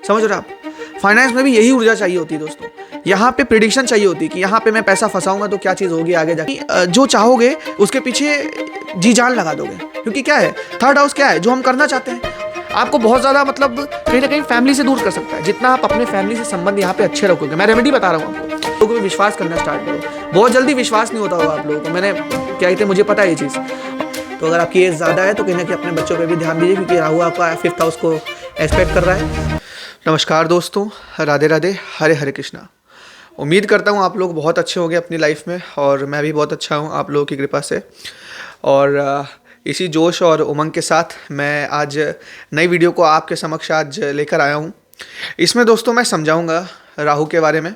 समझ रहे हो आप? फाइनेंस में भी यही ऊर्जा चाहिए होती है दोस्तों। यहाँ पे प्रिडिक्शन चाहिए होती है कि यहाँ पे मैं पैसा फंसाऊंगा तो क्या चीज़ होगी आगे जाके। जो चाहोगे उसके पीछे जी जान लगा दोगे, क्योंकि क्या है, थर्ड हाउस क्या है, जो हम करना चाहते हैं आपको बहुत ज़्यादा मतलब कहीं ना कहीं फैमिली से दूर कर सकता है। जितना आप अपने फैमिली से संबंध यहाँ पे अच्छे रखोगे, मैं रेमेडी बता रहा हूँ आपको, लोगों पे विश्वास करना स्टार्ट करो। बहुत जल्दी विश्वास नहीं होता होगा आप लोगों को, मैंने क्या कहते मुझे पता है ये चीज़। तो अगर आपकी एज ज़्यादा है तो कहीं ना कहीं अपने बच्चों पर भी ध्यान दीजिए, क्योंकि राहु आपका 5th हाउस को एस्पेक्ट कर रहा है। नमस्कार दोस्तों, राधे राधे, हरे हरे कृष्णा। उम्मीद करता हूँ आप लोग बहुत अच्छे होंगे अपनी लाइफ में, और मैं भी बहुत अच्छा हूँ आप लोगों की कृपा से। और इसी जोश और उमंग के साथ मैं आज नई वीडियो को आपके समक्ष आज लेकर आया हूँ। इसमें दोस्तों मैं समझाऊंगा राहु के बारे में,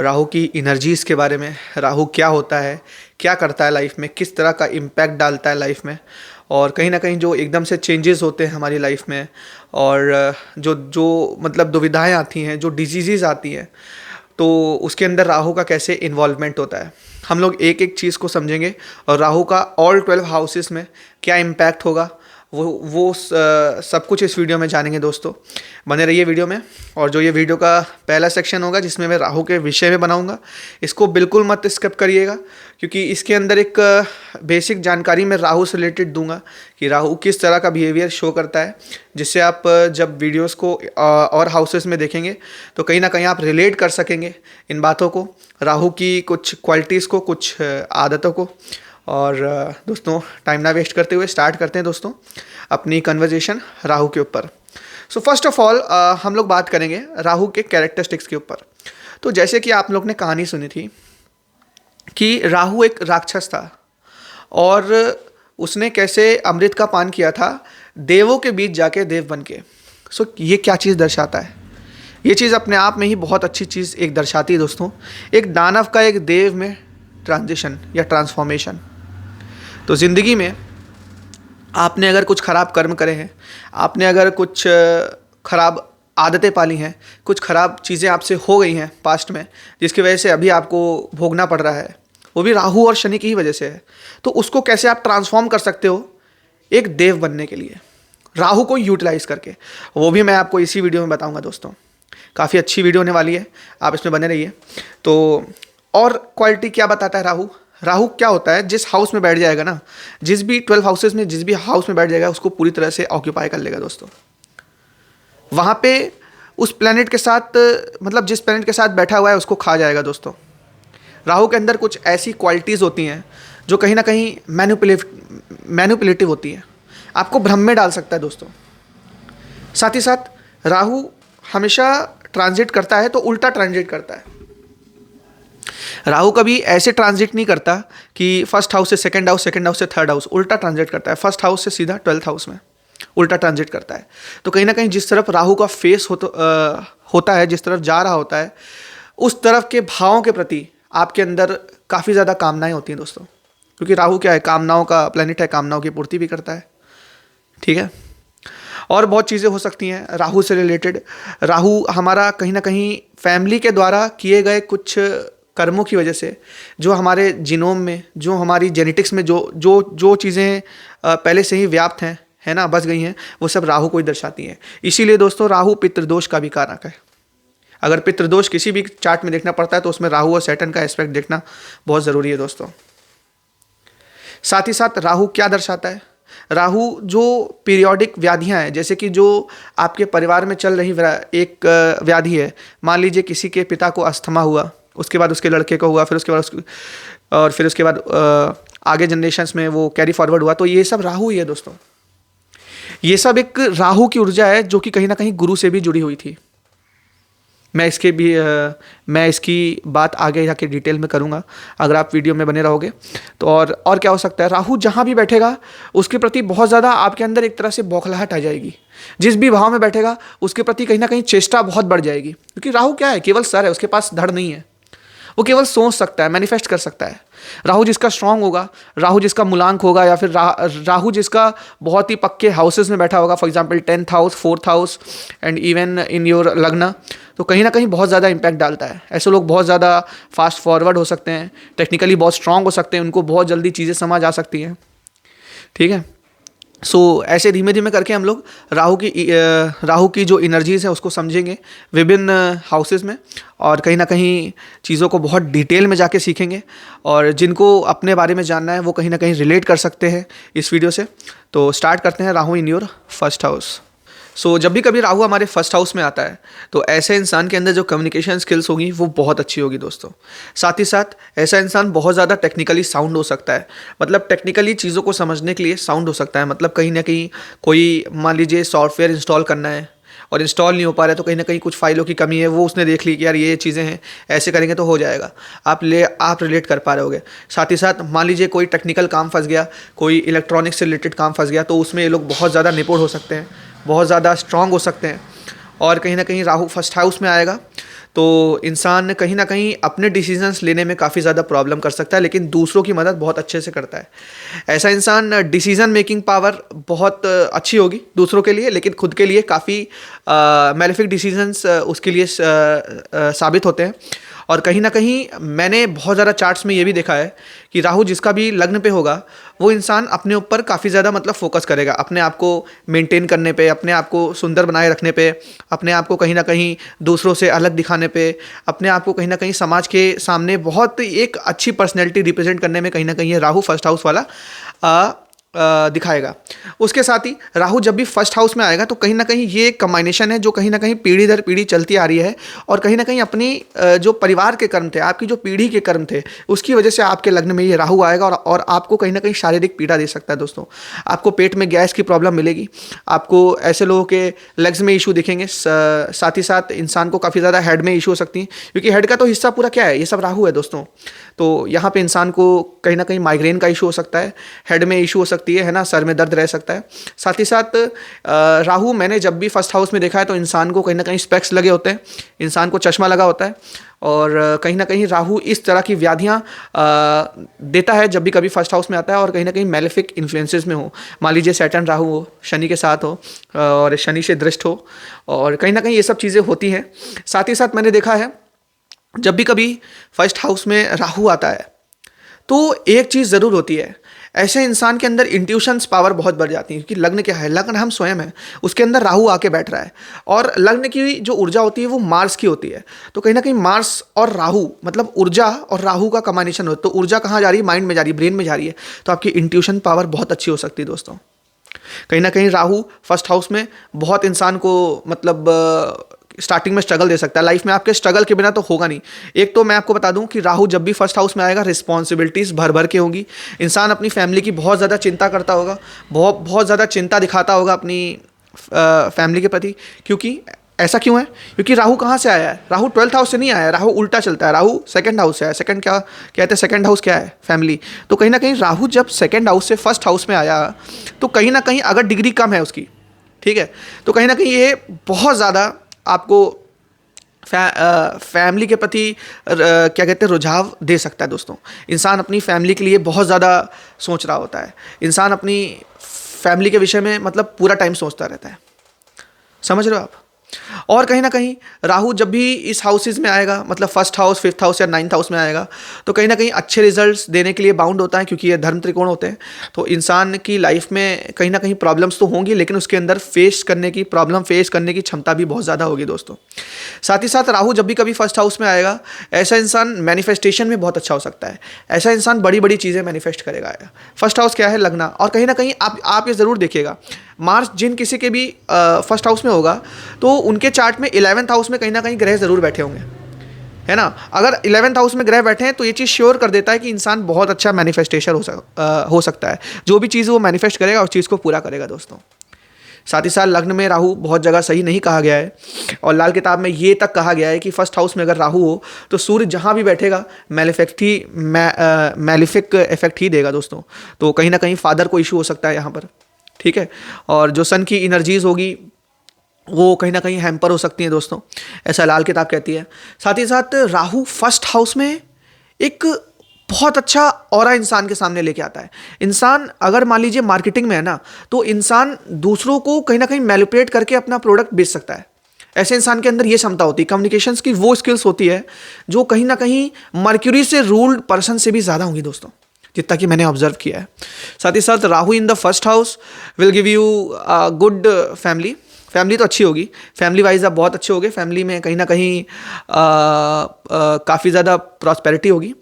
राहु की एनर्जीज़ के बारे में, राहु क्या होता है, क्या करता है लाइफ में, किस तरह का इम्पैक्ट डालता है लाइफ में, और कहीं ना कहीं जो एकदम से चेंजेस होते हैं हमारी लाइफ में, और जो जो मतलब दुविधाएं आती हैं, जो डिजीज़ आती हैं, तो उसके अंदर राहु का कैसे इन्वॉल्वमेंट होता है। हम लोग एक एक चीज़ को समझेंगे, और राहु का ऑल 12 हाउसेस में क्या इम्पैक्ट होगा वो सब कुछ इस वीडियो में जानेंगे दोस्तों। बने रहिए वीडियो में। और जो ये वीडियो का पहला सेक्शन होगा जिसमें मैं राहु के विषय में बनाऊंगा, इसको बिल्कुल मत स्किप करिएगा, क्योंकि इसके अंदर एक बेसिक जानकारी मैं राहु से रिलेटेड दूंगा कि राहु किस तरह का बिहेवियर शो करता है, जिससे आप जब वीडियोस को और हाउसेस में देखेंगे तो कहीं ना कहीं आप रिलेट कर सकेंगे इन बातों को, राहु की कुछ क्वालिटीज़ को, कुछ आदतों को। और दोस्तों टाइम ना वेस्ट करते हुए स्टार्ट करते हैं दोस्तों अपनी कन्वर्जेशन राहु के ऊपर। सो फर्स्ट ऑफ ऑल हम लोग बात करेंगे राहु के कैरेक्टरिस्टिक्स के ऊपर। तो जैसे कि आप लोग ने कहानी सुनी थी कि राहु एक राक्षस था, और उसने कैसे अमृत का पान किया था देवों के बीच जाके देव बन के। सो ये क्या चीज़ दर्शाता है? ये चीज़ अपने आप में ही बहुत अच्छी चीज़ एक दर्शाती है दोस्तों, एक दानव का एक देव में ट्रांजिशन या ट्रांसफॉर्मेशन। तो ज़िंदगी में आपने अगर कुछ ख़राब कर्म करे हैं, आपने अगर कुछ ख़राब आदतें पाली हैं, कुछ ख़राब चीज़ें आपसे हो गई हैं पास्ट में, जिसकी वजह से अभी आपको भोगना पड़ रहा है, वो भी राहु और शनि की ही वजह से है। तो उसको कैसे आप ट्रांसफॉर्म कर सकते हो एक देव बनने के लिए, राहु को यूटिलाइज़ करके, वो भी मैं आपको इसी वीडियो में बताऊँगा दोस्तों। काफ़ी अच्छी वीडियो होने वाली है, आप इसमें बने रहिए। तो और क्वालिटी क्या बताता है राहु? राहु क्या होता है, जिस हाउस में बैठ जाएगा ना, जिस भी 12 हाउसेस में जिस भी हाउस में बैठ जाएगा उसको पूरी तरह से ऑक्यूपाई कर लेगा दोस्तों। वहाँ पे उस प्लैनेट के साथ, मतलब जिस प्लैनेट के साथ बैठा हुआ है उसको खा जाएगा दोस्तों। राहु के अंदर कुछ ऐसी क्वालिटीज़ होती हैं जो कहीं ना कहीं मैनिपुलेटिव होती हैं, आपको भ्रम में डाल सकता है दोस्तों। साथ ही साथ राहु हमेशा ट्रांजिट करता है तो उल्टा ट्रांजिट करता है। राहु कभी ऐसे ट्रांजिट नहीं करता कि फर्स्ट हाउस से सेकंड हाउस, सेकंड हाउस से थर्ड हाउस, उल्टा ट्रांजिट करता है। फर्स्ट हाउस से सीधा 12th हाउस में उल्टा ट्रांजिट करता है। तो कहीं ना कहीं जिस तरफ राहु का फेस होता है, जिस तरफ जा रहा होता है, उस तरफ के भावों के प्रति आपके अंदर काफ़ी ज़्यादा कामनाएं होती हैं दोस्तों, क्योंकि राहु क्या है, कामनाओं का प्लैनेट है, कामनाओं की पूर्ति भी करता है। ठीक है, और बहुत चीज़ें हो सकती हैं राहु से रिलेटेड। राहु हमारा कहीं ना कहीं फैमिली के द्वारा किए गए कुछ कर्मों की वजह से, जो हमारे जीनोम में, जो हमारी जेनेटिक्स में जो जो जो चीज़ें पहले से ही व्याप्त हैं, है ना, बच गई हैं, वो सब राहु को ही दर्शाती हैं। इसीलिए दोस्तों राहु पितृदोष का भी कारक है। अगर पितृदोष किसी भी चार्ट में देखना पड़ता है तो उसमें राहु और सैटर्न का एस्पेक्ट देखना बहुत ज़रूरी है दोस्तों। साथ ही साथ राहु क्या दर्शाता है? राहु जो पीरियोडिक व्याधियां हैं, जैसे कि जो आपके परिवार में चल रही एक व्याधि है, मान लीजिए किसी के पिता को अस्थमा हुआ, उसके बाद उसके लड़के को हुआ, फिर उसके बाद आगे जनरेशन्स में वो कैरी फॉरवर्ड हुआ, तो ये सब राहु ही है दोस्तों। ये सब एक राहु की ऊर्जा है जो कि कहीं ना कहीं गुरु से भी जुड़ी हुई थी। मैं इसकी बात आगे जाके डिटेल में करूंगा अगर आप वीडियो में बने रहोगे तो। और क्या हो सकता है, राहु जहां भी बैठेगा उसके प्रति बहुत ज़्यादा आपके अंदर एक तरह से बौखलाहट आ जाएगी। जिस भी भाव में बैठेगा उसके प्रति कहीं ना कहीं चेष्टा बहुत बढ़ जाएगी, क्योंकि राहु क्या है, केवल सर है, उसके पास धड़ नहीं है। वो केवल सोच सकता है, मैनिफेस्ट कर सकता है। राहु जिसका स्ट्रांग होगा, राहु जिसका मूलांक होगा, या फिर राहु जिसका बहुत ही पक्के हाउसेस में बैठा होगा, for example 10th house, 4th house and even in your लग्न, तो कहीं ना कहीं बहुत ज़्यादा इम्पैक्ट डालता है। ऐसे लोग बहुत ज़्यादा फास्ट फॉरवर्ड हो सकते हैं, टेक्निकली बहुत स्ट्रांग हो सकते हैं, उनको बहुत जल्दी चीज़ें समझ आ सकती हैं। ठीक है, ऐसे धीमे धीमे करके हम लोग राहु की जो एनर्जीज़ है उसको समझेंगे विभिन्न हाउसेस में, और कहीं ना कहीं चीज़ों को बहुत डिटेल में जाके सीखेंगे, और जिनको अपने बारे में जानना है वो कहीं ना कहीं रिलेट कर सकते हैं इस वीडियो से। तो स्टार्ट करते हैं। Rahu in your first house. जब भी कभी राहु हमारे फर्स्ट हाउस में आता है तो ऐसे इंसान के अंदर जो कम्युनिकेशन स्किल्स होगी वो बहुत अच्छी होगी दोस्तों। साथ ही साथ ऐसा इंसान बहुत ज़्यादा टेक्निकली साउंड हो सकता है, मतलब टेक्निकली चीज़ों को समझने के लिए साउंड हो सकता है। मतलब कहीं ना कहीं कोई मान लीजिए सॉफ्टवेयर इंस्टॉल करना है और इंस्टॉल नहीं हो पा रहा है, तो कहीं ना कहीं कुछ फाइलों की कमी है, वो उसने देख ली कि यार ये चीज़ें हैं, ऐसे करेंगे तो हो जाएगा। आप रिलेट कर पा रहे होगे। साथ ही साथ मान लीजिए कोई टेक्निकल काम फंस गया, कोई इलेक्ट्रॉनिक्स से रिलेटेड काम फंस गया, तो उसमें ये लोग बहुत ज़्यादा निपुण हो सकते हैं, बहुत ज़्यादा स्ट्रांग हो सकते हैं। और कहीं ना कहीं राहु फर्स्ट हाउस में आएगा तो इंसान कहीं ना कहीं अपने डिसीजंस लेने में काफ़ी ज़्यादा प्रॉब्लम कर सकता है, लेकिन दूसरों की मदद बहुत अच्छे से करता है। ऐसा इंसान डिसीजन मेकिंग पावर बहुत अच्छी होगी दूसरों के लिए, लेकिन खुद के लिए काफ़ी मैलेफिक डिसीजंस उसके लिए साबित होते हैं। और कहीं ना कहीं मैंने बहुत ज़्यादा चार्ट्स में ये भी देखा है कि राहु जिसका भी लग्न पे होगा वो इंसान अपने ऊपर काफ़ी ज़्यादा मतलब फोकस करेगा, अपने आप को मेंटेन करने पे, अपने आप को सुंदर बनाए रखने पे, अपने आप को कहीं ना कहीं दूसरों से अलग दिखाने पे, अपने आप को कहीं ना कहीं समाज के सामने बहुत एक अच्छी पर्सनैलिटी रिप्रेजेंट करने में कहीं ना कहीं ये राहु फर्स्ट हाउस वाला दिखाएगा। उसके साथ ही राहु जब भी फर्स्ट हाउस में आएगा तो कहीं ना कहीं ये एक कम्बाइनेशन है जो कहीं ना कहीं पीढ़ी दर पीढ़ी चलती आ रही है, और कहीं ना कहीं अपनी जो परिवार के कर्म थे, आपकी जो पीढ़ी के कर्म थे, उसकी वजह से आपके लग्न में ये राहु आएगा और आपको कहीं ना कहीं शारीरिक पीड़ा दे सकता है दोस्तों। आपको पेट में गैस की प्रॉब्लम मिलेगी, आपको ऐसे लोगों के लेग्स में इशू दिखेंगे। साथ ही साथ इंसान को काफ़ी ज़्यादा हेड में इशू हो सकती है, क्योंकि हेड का तो हिस्सा पूरा क्या है, ये सब राहु है दोस्तों। तो यहाँ पे इंसान को कहीं ना कहीं माइग्रेन का इशू हो सकता है, हेड में इशू हो सकती है ना, सर में दर्द रह सकता है। साथ ही साथ राहु मैंने जब भी फर्स्ट हाउस में देखा है तो इंसान को कहीं ना कहीं स्पेक्स लगे होते हैं, इंसान को चश्मा लगा होता है, और कहीं ना कहीं राहु इस तरह की व्याधियाँ देता है जब भी कभी फर्स्ट हाउस में आता है, और कहीं ना कहीं मैलेफिक इन्फ्लुएंसेस में हो। मान लीजिए सैटर्न राहु हो, शनि के साथ हो, और शनि से दृष्ट हो, और कहीं ना कहीं ये सब चीज़ें होती हैं। साथ ही साथ मैंने देखा है जब भी कभी फर्स्ट हाउस में राहु आता है तो एक चीज़ ज़रूर होती है, ऐसे इंसान के अंदर इंट्यूशंस पावर बहुत बढ़ जाती है, क्योंकि लग्न क्या है, लग्न हम स्वयं है, उसके अंदर राहु आके बैठ रहा है, और लग्न की जो ऊर्जा होती है वो मार्स की होती है। तो कहीं ना कहीं मार्स और राहु मतलब ऊर्जा और राहु का कॉम्बिनेशन हो, तो ऊर्जा कहाँ जा रही है, माइंड में जा रही है, ब्रेन में जा रही है, तो आपकी इंट्यूशन पावर बहुत अच्छी हो सकती है दोस्तों। कहीं ना कहीं राहु फर्स्ट हाउस में बहुत इंसान को मतलब स्टार्टिंग में स्ट्रगल दे सकता है। लाइफ में आपके स्ट्रगल के बिना तो होगा नहीं। एक तो मैं आपको बता दूं कि राहु जब भी फर्स्ट हाउस में आएगा रिस्पॉन्सिबिलिटीज़ भर भर के होंगी, इंसान अपनी फैमिली की बहुत ज़्यादा चिंता करता होगा, बहुत ज़्यादा चिंता दिखाता होगा अपनी फैमिली के प्रति। क्योंकि ऐसा क्यों है, क्योंकि राहु कहाँ से आया है, राहु 12th हाउस से नहीं आया है, राहु उल्टा चलता है, राहु सेकंड हाउस से आया। सेकंड क्या कहते हैं, सेकंड हाउस क्या है, फैमिली। तो कहीं ना कहीं राहु जब सेकंड हाउस से फर्स्ट हाउस में आया तो कहीं ना कहीं अगर डिग्री कम है उसकी, ठीक है, तो कहीं ना कहीं ये बहुत ज़्यादा आपको फैमिली के प्रति क्या कहते हैं रुझाव दे सकता है दोस्तों। इंसान अपनी फैमिली के लिए बहुत ज़्यादा सोच रहा होता है, इंसान अपनी फैमिली के विषय में मतलब पूरा टाइम सोचता रहता है, समझ रहे हो आप। और कहीं ना कहीं राहु जब भी इस हाउसेज में आएगा, मतलब फर्स्ट हाउस, फिफ्थ हाउस या 9th हाउस में आएगा, तो कहीं ना कहीं अच्छे रिजल्ट्स देने के लिए बाउंड होता है, क्योंकि ये धर्म त्रिकोण होते हैं। तो इंसान की लाइफ में कहीं ना कहीं प्रॉब्लम्स तो होंगी, लेकिन उसके अंदर प्रॉब्लम फेस करने की क्षमता भी बहुत ज़्यादा होगी दोस्तों। साथ ही साथ राहु जब भी कभी फर्स्ट हाउस में आएगा, ऐसा इंसान मैनिफेस्टेशन में बहुत अच्छा हो सकता है, ऐसा इंसान बड़ी बड़ी चीज़ें मैनिफेस्ट करेगा। फर्स्ट हाउस क्या है, लगना। और कहीं ना कहीं आप ये ज़रूर देखिएगा, मार्स जिन किसी के भी फर्स्ट हाउस में होगा तो उनके चार्ट में 11th हाउस में कहीं ना कहीं ग्रह ज़रूर बैठे होंगे, है ना। अगर 11th हाउस में ग्रह बैठे हैं तो ये चीज़ श्योर कर देता है कि इंसान बहुत अच्छा मैनिफेस्टेशन हो सकता है, जो भी चीज़ वो मैनिफेस्ट करेगा उस चीज़ को पूरा करेगा दोस्तों। साथ ही साथ लग्न में राहु बहुत जगह सही नहीं कहा गया है, और लाल किताब में ये तक कहा गया है कि फर्स्ट हाउस में अगर राहु हो तो सूर्य जहाँ भी बैठेगा मैलिफिक इफेक्ट ही देगा दोस्तों। तो कहीं ना कहीं फादर को इशू हो सकता है यहाँ पर, ठीक है। और जो सन की एनर्जीज होगी वो कहीं ना कहीं हैम्पर हो सकती हैं दोस्तों, ऐसा लाल किताब कहती है। साथ ही साथ राहु फर्स्ट हाउस में एक बहुत अच्छा ऑरा इंसान के सामने लेके आता है। इंसान अगर मान लीजिए मार्केटिंग में है ना, तो इंसान दूसरों को कहीं ना कहीं मैनिपुलेट करके अपना प्रोडक्ट बेच सकता है। ऐसे इंसान के अंदर ये क्षमता होती है, कम्युनिकेशंस की वो स्किल्स होती है जो कहीं ना कहीं मर्क्यूरी से रूल्ड पर्सन से भी ज़्यादा होंगी दोस्तों, जितना कि मैंने ऑब्जर्व किया है। साथ ही साथ Rahu in the first house will give you good family. Family तो अच्छी होगी, फैमिली वाइज आप बहुत अच्छे होगे, फैमिली में कहीं ना कहीं काफ़ी ज़्यादा प्रॉस्पेरिटी होगी।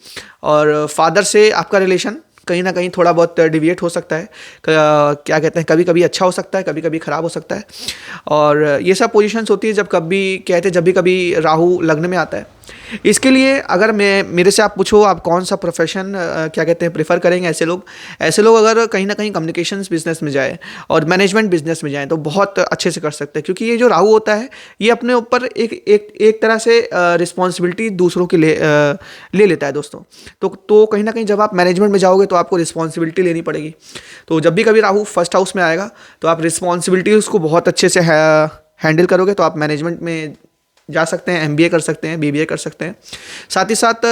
और फादर से आपका रिलेशन कहीं ना कहीं थोड़ा बहुत डिविएट हो सकता है, क्या कहते हैं, कभी कभी अच्छा हो सकता है, कभी कभी ख़राब हो सकता है। और ये सब पोजीशंस होती है जब भी कभी राहु लग्न में आता है। इसके लिए अगर मेरे से आप पूछो आप कौन सा प्रोफेशन क्या कहते हैं प्रेफर करेंगे, ऐसे लोग अगर कहीं ना कहीं कम्युनिकेशंस बिजनेस में जाए और मैनेजमेंट बिजनेस में जाएँ तो बहुत अच्छे से कर सकते हैं, क्योंकि ये जो राहु होता है ये अपने ऊपर एक तरह से रिस्पॉन्सिबिलिटी दूसरों की ले लेता है दोस्तों। तो कहीं ना कहीं जब आप मैनेजमेंट में जाओगे तो आपको रिस्पॉन्सिबिलिटी लेनी पड़ेगी। तो जब भी कभी राहु फर्स्ट हाउस में आएगा तो आप रिस्पॉन्सिबिलिटी उसको बहुत अच्छे से हैंडल करोगे, तो आप मैनेजमेंट में जा सकते हैं, MBA कर सकते हैं, BBA कर सकते हैं। साथ ही साथ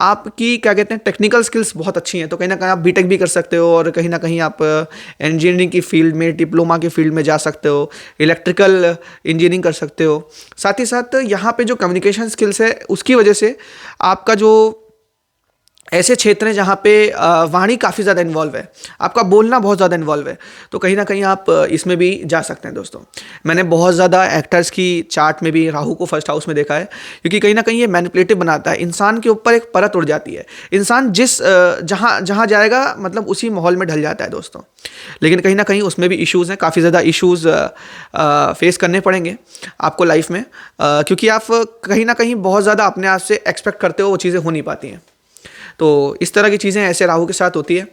आपकी क्या कहते हैं टेक्निकल स्किल्स बहुत अच्छी हैं, तो कहीं ना कहीं आप BTech भी कर सकते हो और कहीं ना कहीं आप इंजीनियरिंग की फील्ड में, डिप्लोमा की फील्ड में जा सकते हो, इलेक्ट्रिकल इंजीनियरिंग कर सकते हो। साथ ही साथ यहाँ पे जो कम्युनिकेशन स्किल्स है उसकी वजह से आपका जो ऐसे क्षेत्र हैं जहाँ पे वाणी काफ़ी ज़्यादा इन्वॉल्व है, आपका बोलना बहुत ज़्यादा इन्वॉल्व है, तो कहीं ना कहीं आप इसमें भी जा सकते हैं दोस्तों। मैंने बहुत ज़्यादा एक्टर्स की चार्ट में भी राहु को फर्स्ट हाउस में देखा है, क्योंकि कहीं ना कहीं ये मैनिपुलेटिव बनाता है, इंसान के ऊपर एक परत उड़ जाती है, इंसान जहाँ जाएगा मतलब उसी माहौल में ढल जाता है दोस्तों। लेकिन कहीं ना कहीं उसमें भी इश्यूज़ हैं, काफ़ी ज़्यादा इश्यूज़ फेस करने पड़ेंगे आपको लाइफ में, क्योंकि आप कहीं ना कहीं बहुत ज़्यादा अपने आप से एक्सपेक्ट करते हो, वो चीज़ें हो नहीं पाती हैं। तो इस तरह की चीज़ें ऐसे राहु के साथ होती है।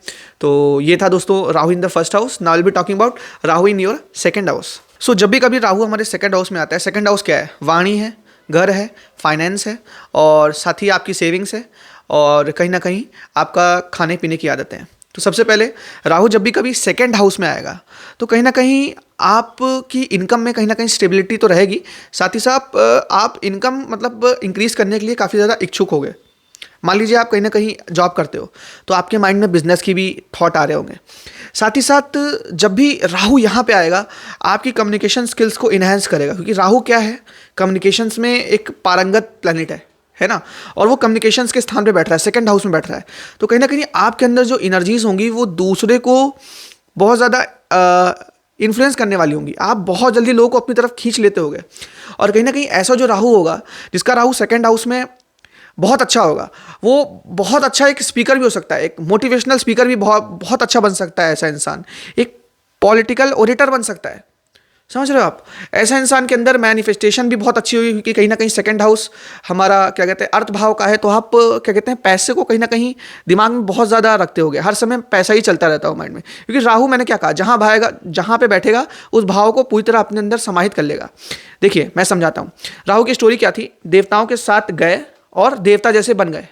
तो ये था दोस्तों Rahu in the first house. Now will be talking about Rahu in your second house. So जब भी कभी राहु हमारे सेकंड हाउस में आता है, सेकंड हाउस क्या है, वाणी है, घर है, फाइनेंस है और साथ ही आपकी सेविंग्स है और कहीं ना कहीं आपका खाने पीने की आदतें हैं। तो सबसे पहले राहु जब भी कभी सेकंड हाउस में आएगा तो कहीं ना कहीं आपकी इनकम में कहीं ना कहीं स्टेबिलिटी तो रहेगी, साथ ही साथ आप इनकम मतलब इंक्रीज करने के लिए काफ़ी ज़्यादा इच्छुक होंगे। मान लीजिए आप कहीं ना कहीं जॉब करते हो तो आपके माइंड में बिजनेस की भी थॉट आ रहे होंगे। साथ ही साथ जब भी राहु यहाँ पे आएगा आपकी कम्युनिकेशन स्किल्स को इन्हेंस करेगा, क्योंकि राहु क्या है, कम्युनिकेशंस में एक पारंगत प्लैनेट है ना, और वो कम्युनिकेशंस के स्थान पे बैठ रहा है, सेकंड हाउस में बैठ रहा है। तो कहीं ना कहीं आपके अंदर जो एनर्जीज होंगी वो दूसरे को बहुत ज़्यादा इन्फ्लुएंस करने वाली होंगी, आप बहुत जल्दी लोगों को अपनी तरफ खींच लेते होगे। और कहीं ना कहीं ऐसा जो राहु होगा, जिसका राहु सेकंड हाउस में बहुत अच्छा होगा, वो बहुत अच्छा एक स्पीकर भी हो सकता है, एक मोटिवेशनल स्पीकर भी बहुत अच्छा बन सकता है ऐसा इंसान, एक पॉलिटिकल ओरेटर बन सकता है, समझ रहे हो आप। ऐसा इंसान के अंदर मैनिफेस्टेशन भी बहुत अच्छी होगी, क्योंकि कहीं ना कहीं सेकंड हाउस हमारा क्या कहते हैं अर्थ भाव का है, तो आप क्या कहते हैं पैसे को कहीं ना कहीं दिमाग में बहुत ज़्यादा रखते होगे, हर समय पैसा ही चलता रहता हो माइंड में, क्योंकि राहु मैंने क्या कहा, जहाँ पे बैठेगा उस भाव को पूरी तरह अपने अंदर समाहित कर लेगा। देखिए मैं समझाता हूँ, राहु की स्टोरी क्या थी, देवताओं के साथ गए और देवता जैसे बन गए,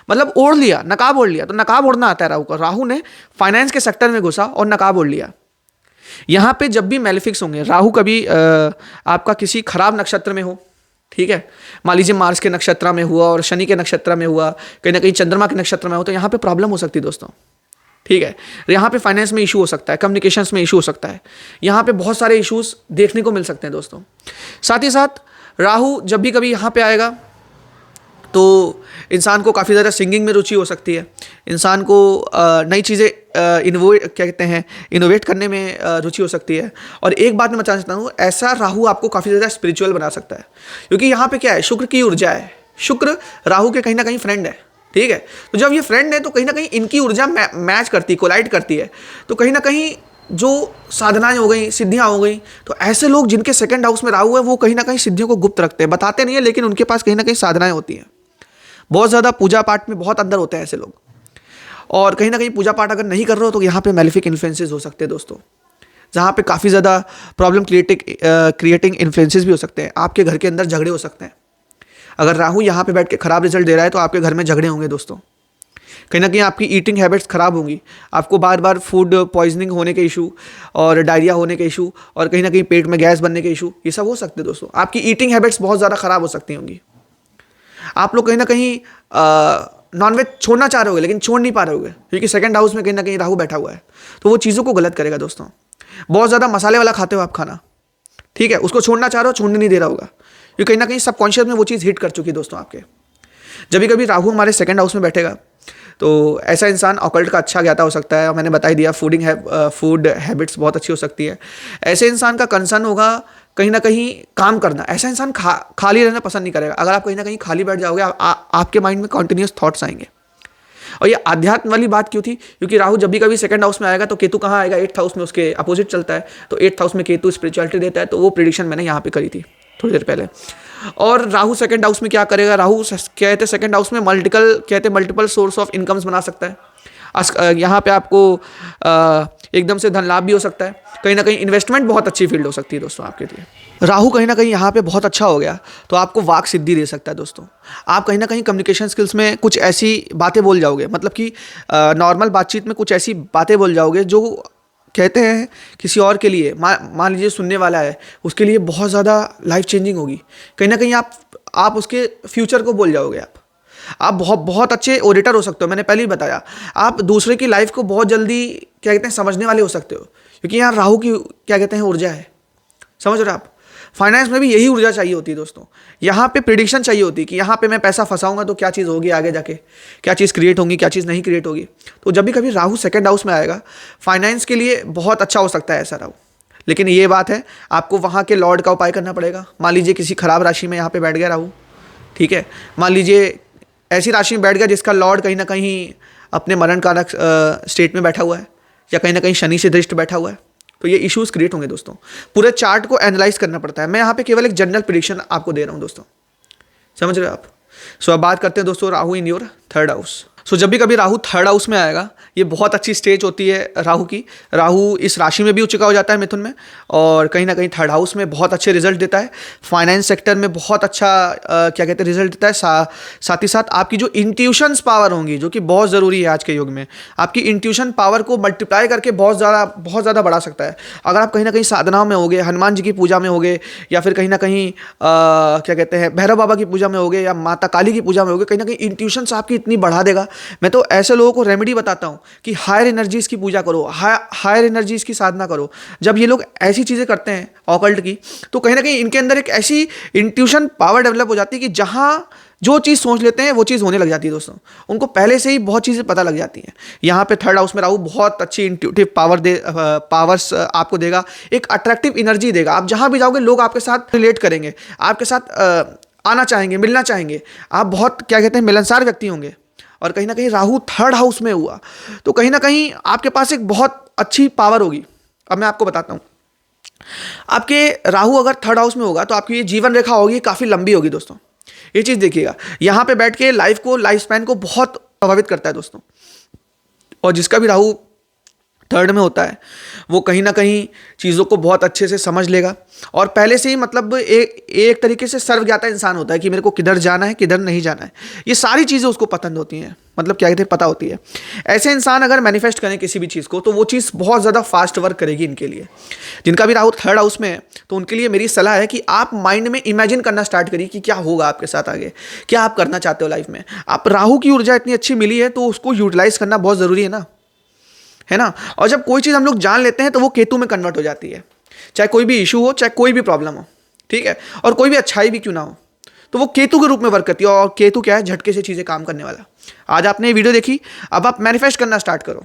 मतलब ओढ़ लिया, नकाब ओढ़ लिया। तो नकाब ओढ़ना आता है राहु को, राहु ने फाइनेंस के सेक्टर में घुसा और नकाब ओढ़ लिया। यहाँ पे जब भी मैलेफिक्स होंगे, राहु कभी आपका किसी खराब नक्षत्र में हो, ठीक है, मान लीजिए मार्स के नक्षत्र में हुआ और शनि के नक्षत्र में हुआ, कहीं ना कहीं चंद्रमा के नक्षत्र में हो, तो यहाँ पे प्रॉब्लम हो सकती है दोस्तों, ठीक है। यहाँ पे फाइनेंस में इशू हो सकता है, कम्युनिकेशंस में इशू हो सकता है, यहाँ पे बहुत सारे इशूज देखने को मिल सकते हैं दोस्तों। साथ ही साथ राहु जब भी कभी यहाँ पे आएगा तो इंसान को काफ़ी ज़्यादा सिंगिंग में रुचि हो सकती है, इंसान को नई चीज़ें इनोवेट करने में रुचि हो सकती है। और एक बात मैं बताना चाहता हूँ, ऐसा राहु आपको काफ़ी ज़्यादा स्पिरिचुअल बना सकता है, क्योंकि यहाँ पे क्या है, शुक्र की ऊर्जा है, शुक्र राहु के कहीं ना कहीं फ्रेंड है, ठीक है। तो जब ये फ्रेंड है तो कहीं ना कहीं इनकी ऊर्जा मैच करती है, कोलाइड करती है, तो कहीं ना कहीं जो साधनाएं हो गई, सिद्धियां हो गई, तो ऐसे लोग जिनके सेकंड हाउस में राहु है वो कहीं ना कहीं सिद्धियों को गुप्त रखते हैं, बताते नहीं है, लेकिन उनके पास कहीं ना कहीं साधनाएं होती हैं, बहुत ज़्यादा पूजा पाठ में बहुत अंदर होते हैं ऐसे लोग। और कहीं ना कहीं पूजा पाठ अगर नहीं कर रहे हो तो यहाँ पे मैलिफिक इन्फ्लुएंसेस हो सकते हैं दोस्तों, जहाँ पे काफ़ी ज़्यादा प्रॉब्लम क्रिएटिंग इन्फ्लुएंसेस भी हो सकते हैं, आपके घर के अंदर झगड़े हो सकते हैं। अगर राहु यहाँ पे बैठ के खराब रिजल्ट दे रहा है तो आपके घर में झगड़े होंगे दोस्तों, कहीं ना कहीं आपकी ईटिंग हैबिट्स ख़राब होंगी, आपको बार बार फूड पॉइजनिंग होने के इशू और डायरिया होने के इशू और कहीं ना कहीं पेट में गैस बनने के इशू, ये सब हो सकते हैं दोस्तों। आपकी ईटिंग हैबिट्स बहुत ज़्यादा ख़राब हो सकती होंगी, आप लोग कहीं ना कहीं नॉनवेज छोड़ना चाह रहे होगे लेकिन छोड़ नहीं पा रहे होगे, क्योंकि सेकंड हाउस में कहीं ना कहीं राहु बैठा हुआ है, तो वो चीज़ों को गलत करेगा दोस्तों। बहुत ज़्यादा मसाले वाला खाते हो आप खाना, ठीक है, उसको छोड़ना चाह रहे हो, छोड़ने नहीं दे रहा होगा, क्योंकि कहीं ना कहीं सबकॉन्शियस में वो चीज़ हिट कर चुकी है दोस्तों आपके। जब भी कभी राहु हमारे सेकंड हाउस में बैठेगा तो ऐसा इंसान ऑकल्ट का अच्छा ज्ञाता हो सकता है। मैंने बता ही दिया, फूड हैबिट्स बहुत अच्छी हो सकती है। ऐसे इंसान का कंसर्न होगा कहीं ना कहीं काम करना। ऐसा इंसान खाली रहना पसंद नहीं करेगा। अगर आप कहीं ना कहीं खाली बैठ जाओगे, आपके माइंड में कॉन्टिन्यूस थॉट्स आएंगे। और ये आध्यात्म वाली बात क्यों थी? क्योंकि राहु जब भी कभी सेकंड हाउस में आएगा तो केतु कहाँ आएगा? 8th हाउस में, उसके अपोजिट चलता है। तो 8th हाउस में केतु स्पिरिचुअलिटी देता है। तो वो प्रेडिक्शन मैंने यहाँ पे करी थी थोड़ी देर पहले। और राहु सेकंड हाउस में क्या करेगा? राहु कहते सेकंड हाउस में मल्टीपल सोर्स ऑफ इनकम्स बना सकता है। यहाँ पे आपको एकदम से धन लाभ भी हो सकता है। कहीं ना कहीं इन्वेस्टमेंट बहुत अच्छी फील्ड हो सकती है दोस्तों आपके लिए। राहु कहीं ना कहीं यहाँ पे बहुत अच्छा हो गया तो आपको वाक सिद्धि दे सकता है दोस्तों। आप कहीं ना कहीं कम्युनिकेशन स्किल्स में कुछ ऐसी बातें बोल जाओगे, मतलब कि नॉर्मल बातचीत में कुछ ऐसी बातें बोल जाओगे जो कहते हैं किसी और के लिए, मान लीजिए सुनने वाला है, उसके लिए बहुत ज़्यादा लाइफ चेंजिंग होगी। कहीं ना कहीं आप उसके फ्यूचर को बोल जाओगे। आप बहुत अच्छे ओरेटर हो सकते हो। मैंने पहले ही बताया, आप दूसरे की लाइफ को बहुत जल्दी क्या कहते हैं समझने वाले हो सकते हो, क्योंकि यहाँ राहु की क्या कहते हैं ऊर्जा है। समझ रहे हो आप? फाइनेंस में भी यही ऊर्जा चाहिए होती है दोस्तों। यहाँ पे प्रिडिक्शन चाहिए होती है कि यहाँ पे मैं पैसा फंसाऊंगा तो क्या चीज़ होगी आगे जाके, क्या चीज़ क्रिएट होगी, क्या चीज़ नहीं क्रिएट होगी। तो जब भी कभी राहु सेकंड हाउस में आएगा, फाइनेंस के लिए बहुत अच्छा हो सकता है ऐसा राहु। लेकिन ये बात है, आपको वहाँ के लॉर्ड का उपाय करना पड़ेगा। मान लीजिए किसी खराब राशि में यहाँ पे बैठ गया राहु, ठीक है। मान लीजिए ऐसी राशि में बैठ गया जिसका लॉर्ड कहीं ना कहीं अपने मरण कारक स्टेट में बैठा हुआ है, या कहीं ना कहीं शनि से दृष्ट बैठा हुआ है, तो ये इश्यूज क्रिएट होंगे दोस्तों। पूरे चार्ट को एनालाइज करना पड़ता है। मैं यहाँ पे केवल एक जनरल प्रेडिक्शन आपको दे रहा हूँ दोस्तों, समझ रहे हो आप? सो अब बात करते हैं दोस्तों Rahu in your third house. So जब भी कभी राहु थर्ड हाउस में आएगा, ये बहुत अच्छी स्टेज होती है राहु की। राहु इस राशि में भी उच्च का हो जाता है, मिथुन में, और कहीं ना कहीं थर्ड हाउस में बहुत अच्छे रिजल्ट देता है। फाइनेंस सेक्टर में बहुत अच्छा क्या कहते हैं रिजल्ट देता है। साथ ही साथ आपकी जो इंट्यूशंस पावर होंगी, जो कि बहुत ज़रूरी है आज के युग में, आपकी इंट्यूशन पावर को मल्टीप्लाई करके बहुत ज़्यादा बढ़ा सकता है। अगर आप कहीं ना कहीं साधनाओं में होगे, हनुमान जी की पूजा में होगे, या फिर कहीं ना कहीं क्या कहते हैं भैरव बाबा की पूजा में होगे, या माता काली की पूजा में होगे, कहीं ना कहीं इंट्यूशंस आपकी इतनी बढ़ा देगा। मैं तो ऐसे लोगों को रेमेडी बताता हूं कि हायर एनर्जीज की पूजा करो, हायर एनर्जीज की साधना करो। जब ये लोग ऐसी चीज़ें करते हैं ऑकल्ट की, तो कहीं ना कहीं इनके अंदर एक ऐसी इंट्यूशन पावर डेवलप हो जाती है कि जहां जो चीज़ सोच लेते हैं वो चीज़ होने लग जाती है दोस्तों। उनको पहले से ही बहुत चीज़ें पता लग जाती हैं। यहाँ पे थर्ड हाउस में राहु बहुत अच्छी इंट्यूटिव पावर्स आपको देगा, एक अट्रैक्टिव एनर्जी देगा। आप जहाँ भी जाओगे लोग आपके साथ रिलेट करेंगे, आपके साथ आना चाहेंगे, मिलना चाहेंगे। आप बहुत क्या कहते हैं मिलनसार व्यक्ति होंगे। और कहीं ना कहीं राहु थर्ड हाउस में हुआ तो कहीं ना कहीं आपके पास एक बहुत अच्छी पावर होगी। अब मैं आपको बताता हूँ, आपके राहु अगर थर्ड हाउस में होगा तो आपकी ये जीवन रेखा होगी काफ़ी लंबी होगी दोस्तों। ये चीज़ देखिएगा, यहाँ पे बैठ के लाइफ स्पैन को बहुत प्रभावित करता है दोस्तों। और जिसका भी राहु थर्ड में होता है वो कहीं ना कहीं चीज़ों को बहुत अच्छे से समझ लेगा, और पहले से ही मतलब एक तरीके से सर्वज्ञाता इंसान होता है कि मेरे को किधर जाना है, किधर नहीं जाना है। ये सारी चीज़ें उसको पसंद होती हैं, मतलब क्या कहते हैं पता होती है। ऐसे इंसान अगर मैनिफेस्ट करें किसी भी चीज़ को तो वो चीज़ बहुत ज़्यादा फास्ट वर्क करेगी इनके लिए। जिनका भी राहु थर्ड हाउस में है तो उनके लिए मेरी सलाह है कि आप माइंड में इमेजिन करना स्टार्ट करिए कि क्या होगा आपके साथ आगे, क्या आप करना चाहते हो लाइफ में। आप राहु की ऊर्जा इतनी अच्छी मिली है तो उसको यूटिलाइज करना बहुत ज़रूरी है ना। और जब कोई चीज़ हम लोग जान लेते हैं तो वो केतु में कन्वर्ट हो जाती है। चाहे कोई भी इशू हो, चाहे कोई भी प्रॉब्लम हो, ठीक है, और कोई भी अच्छाई भी क्यों ना हो, तो वो केतु के रूप में वर्क करती है। और केतु क्या है? झटके से चीज़ें काम करने वाला। आज आपने ये वीडियो देखी, अब आप मैनिफेस्ट करना स्टार्ट करो,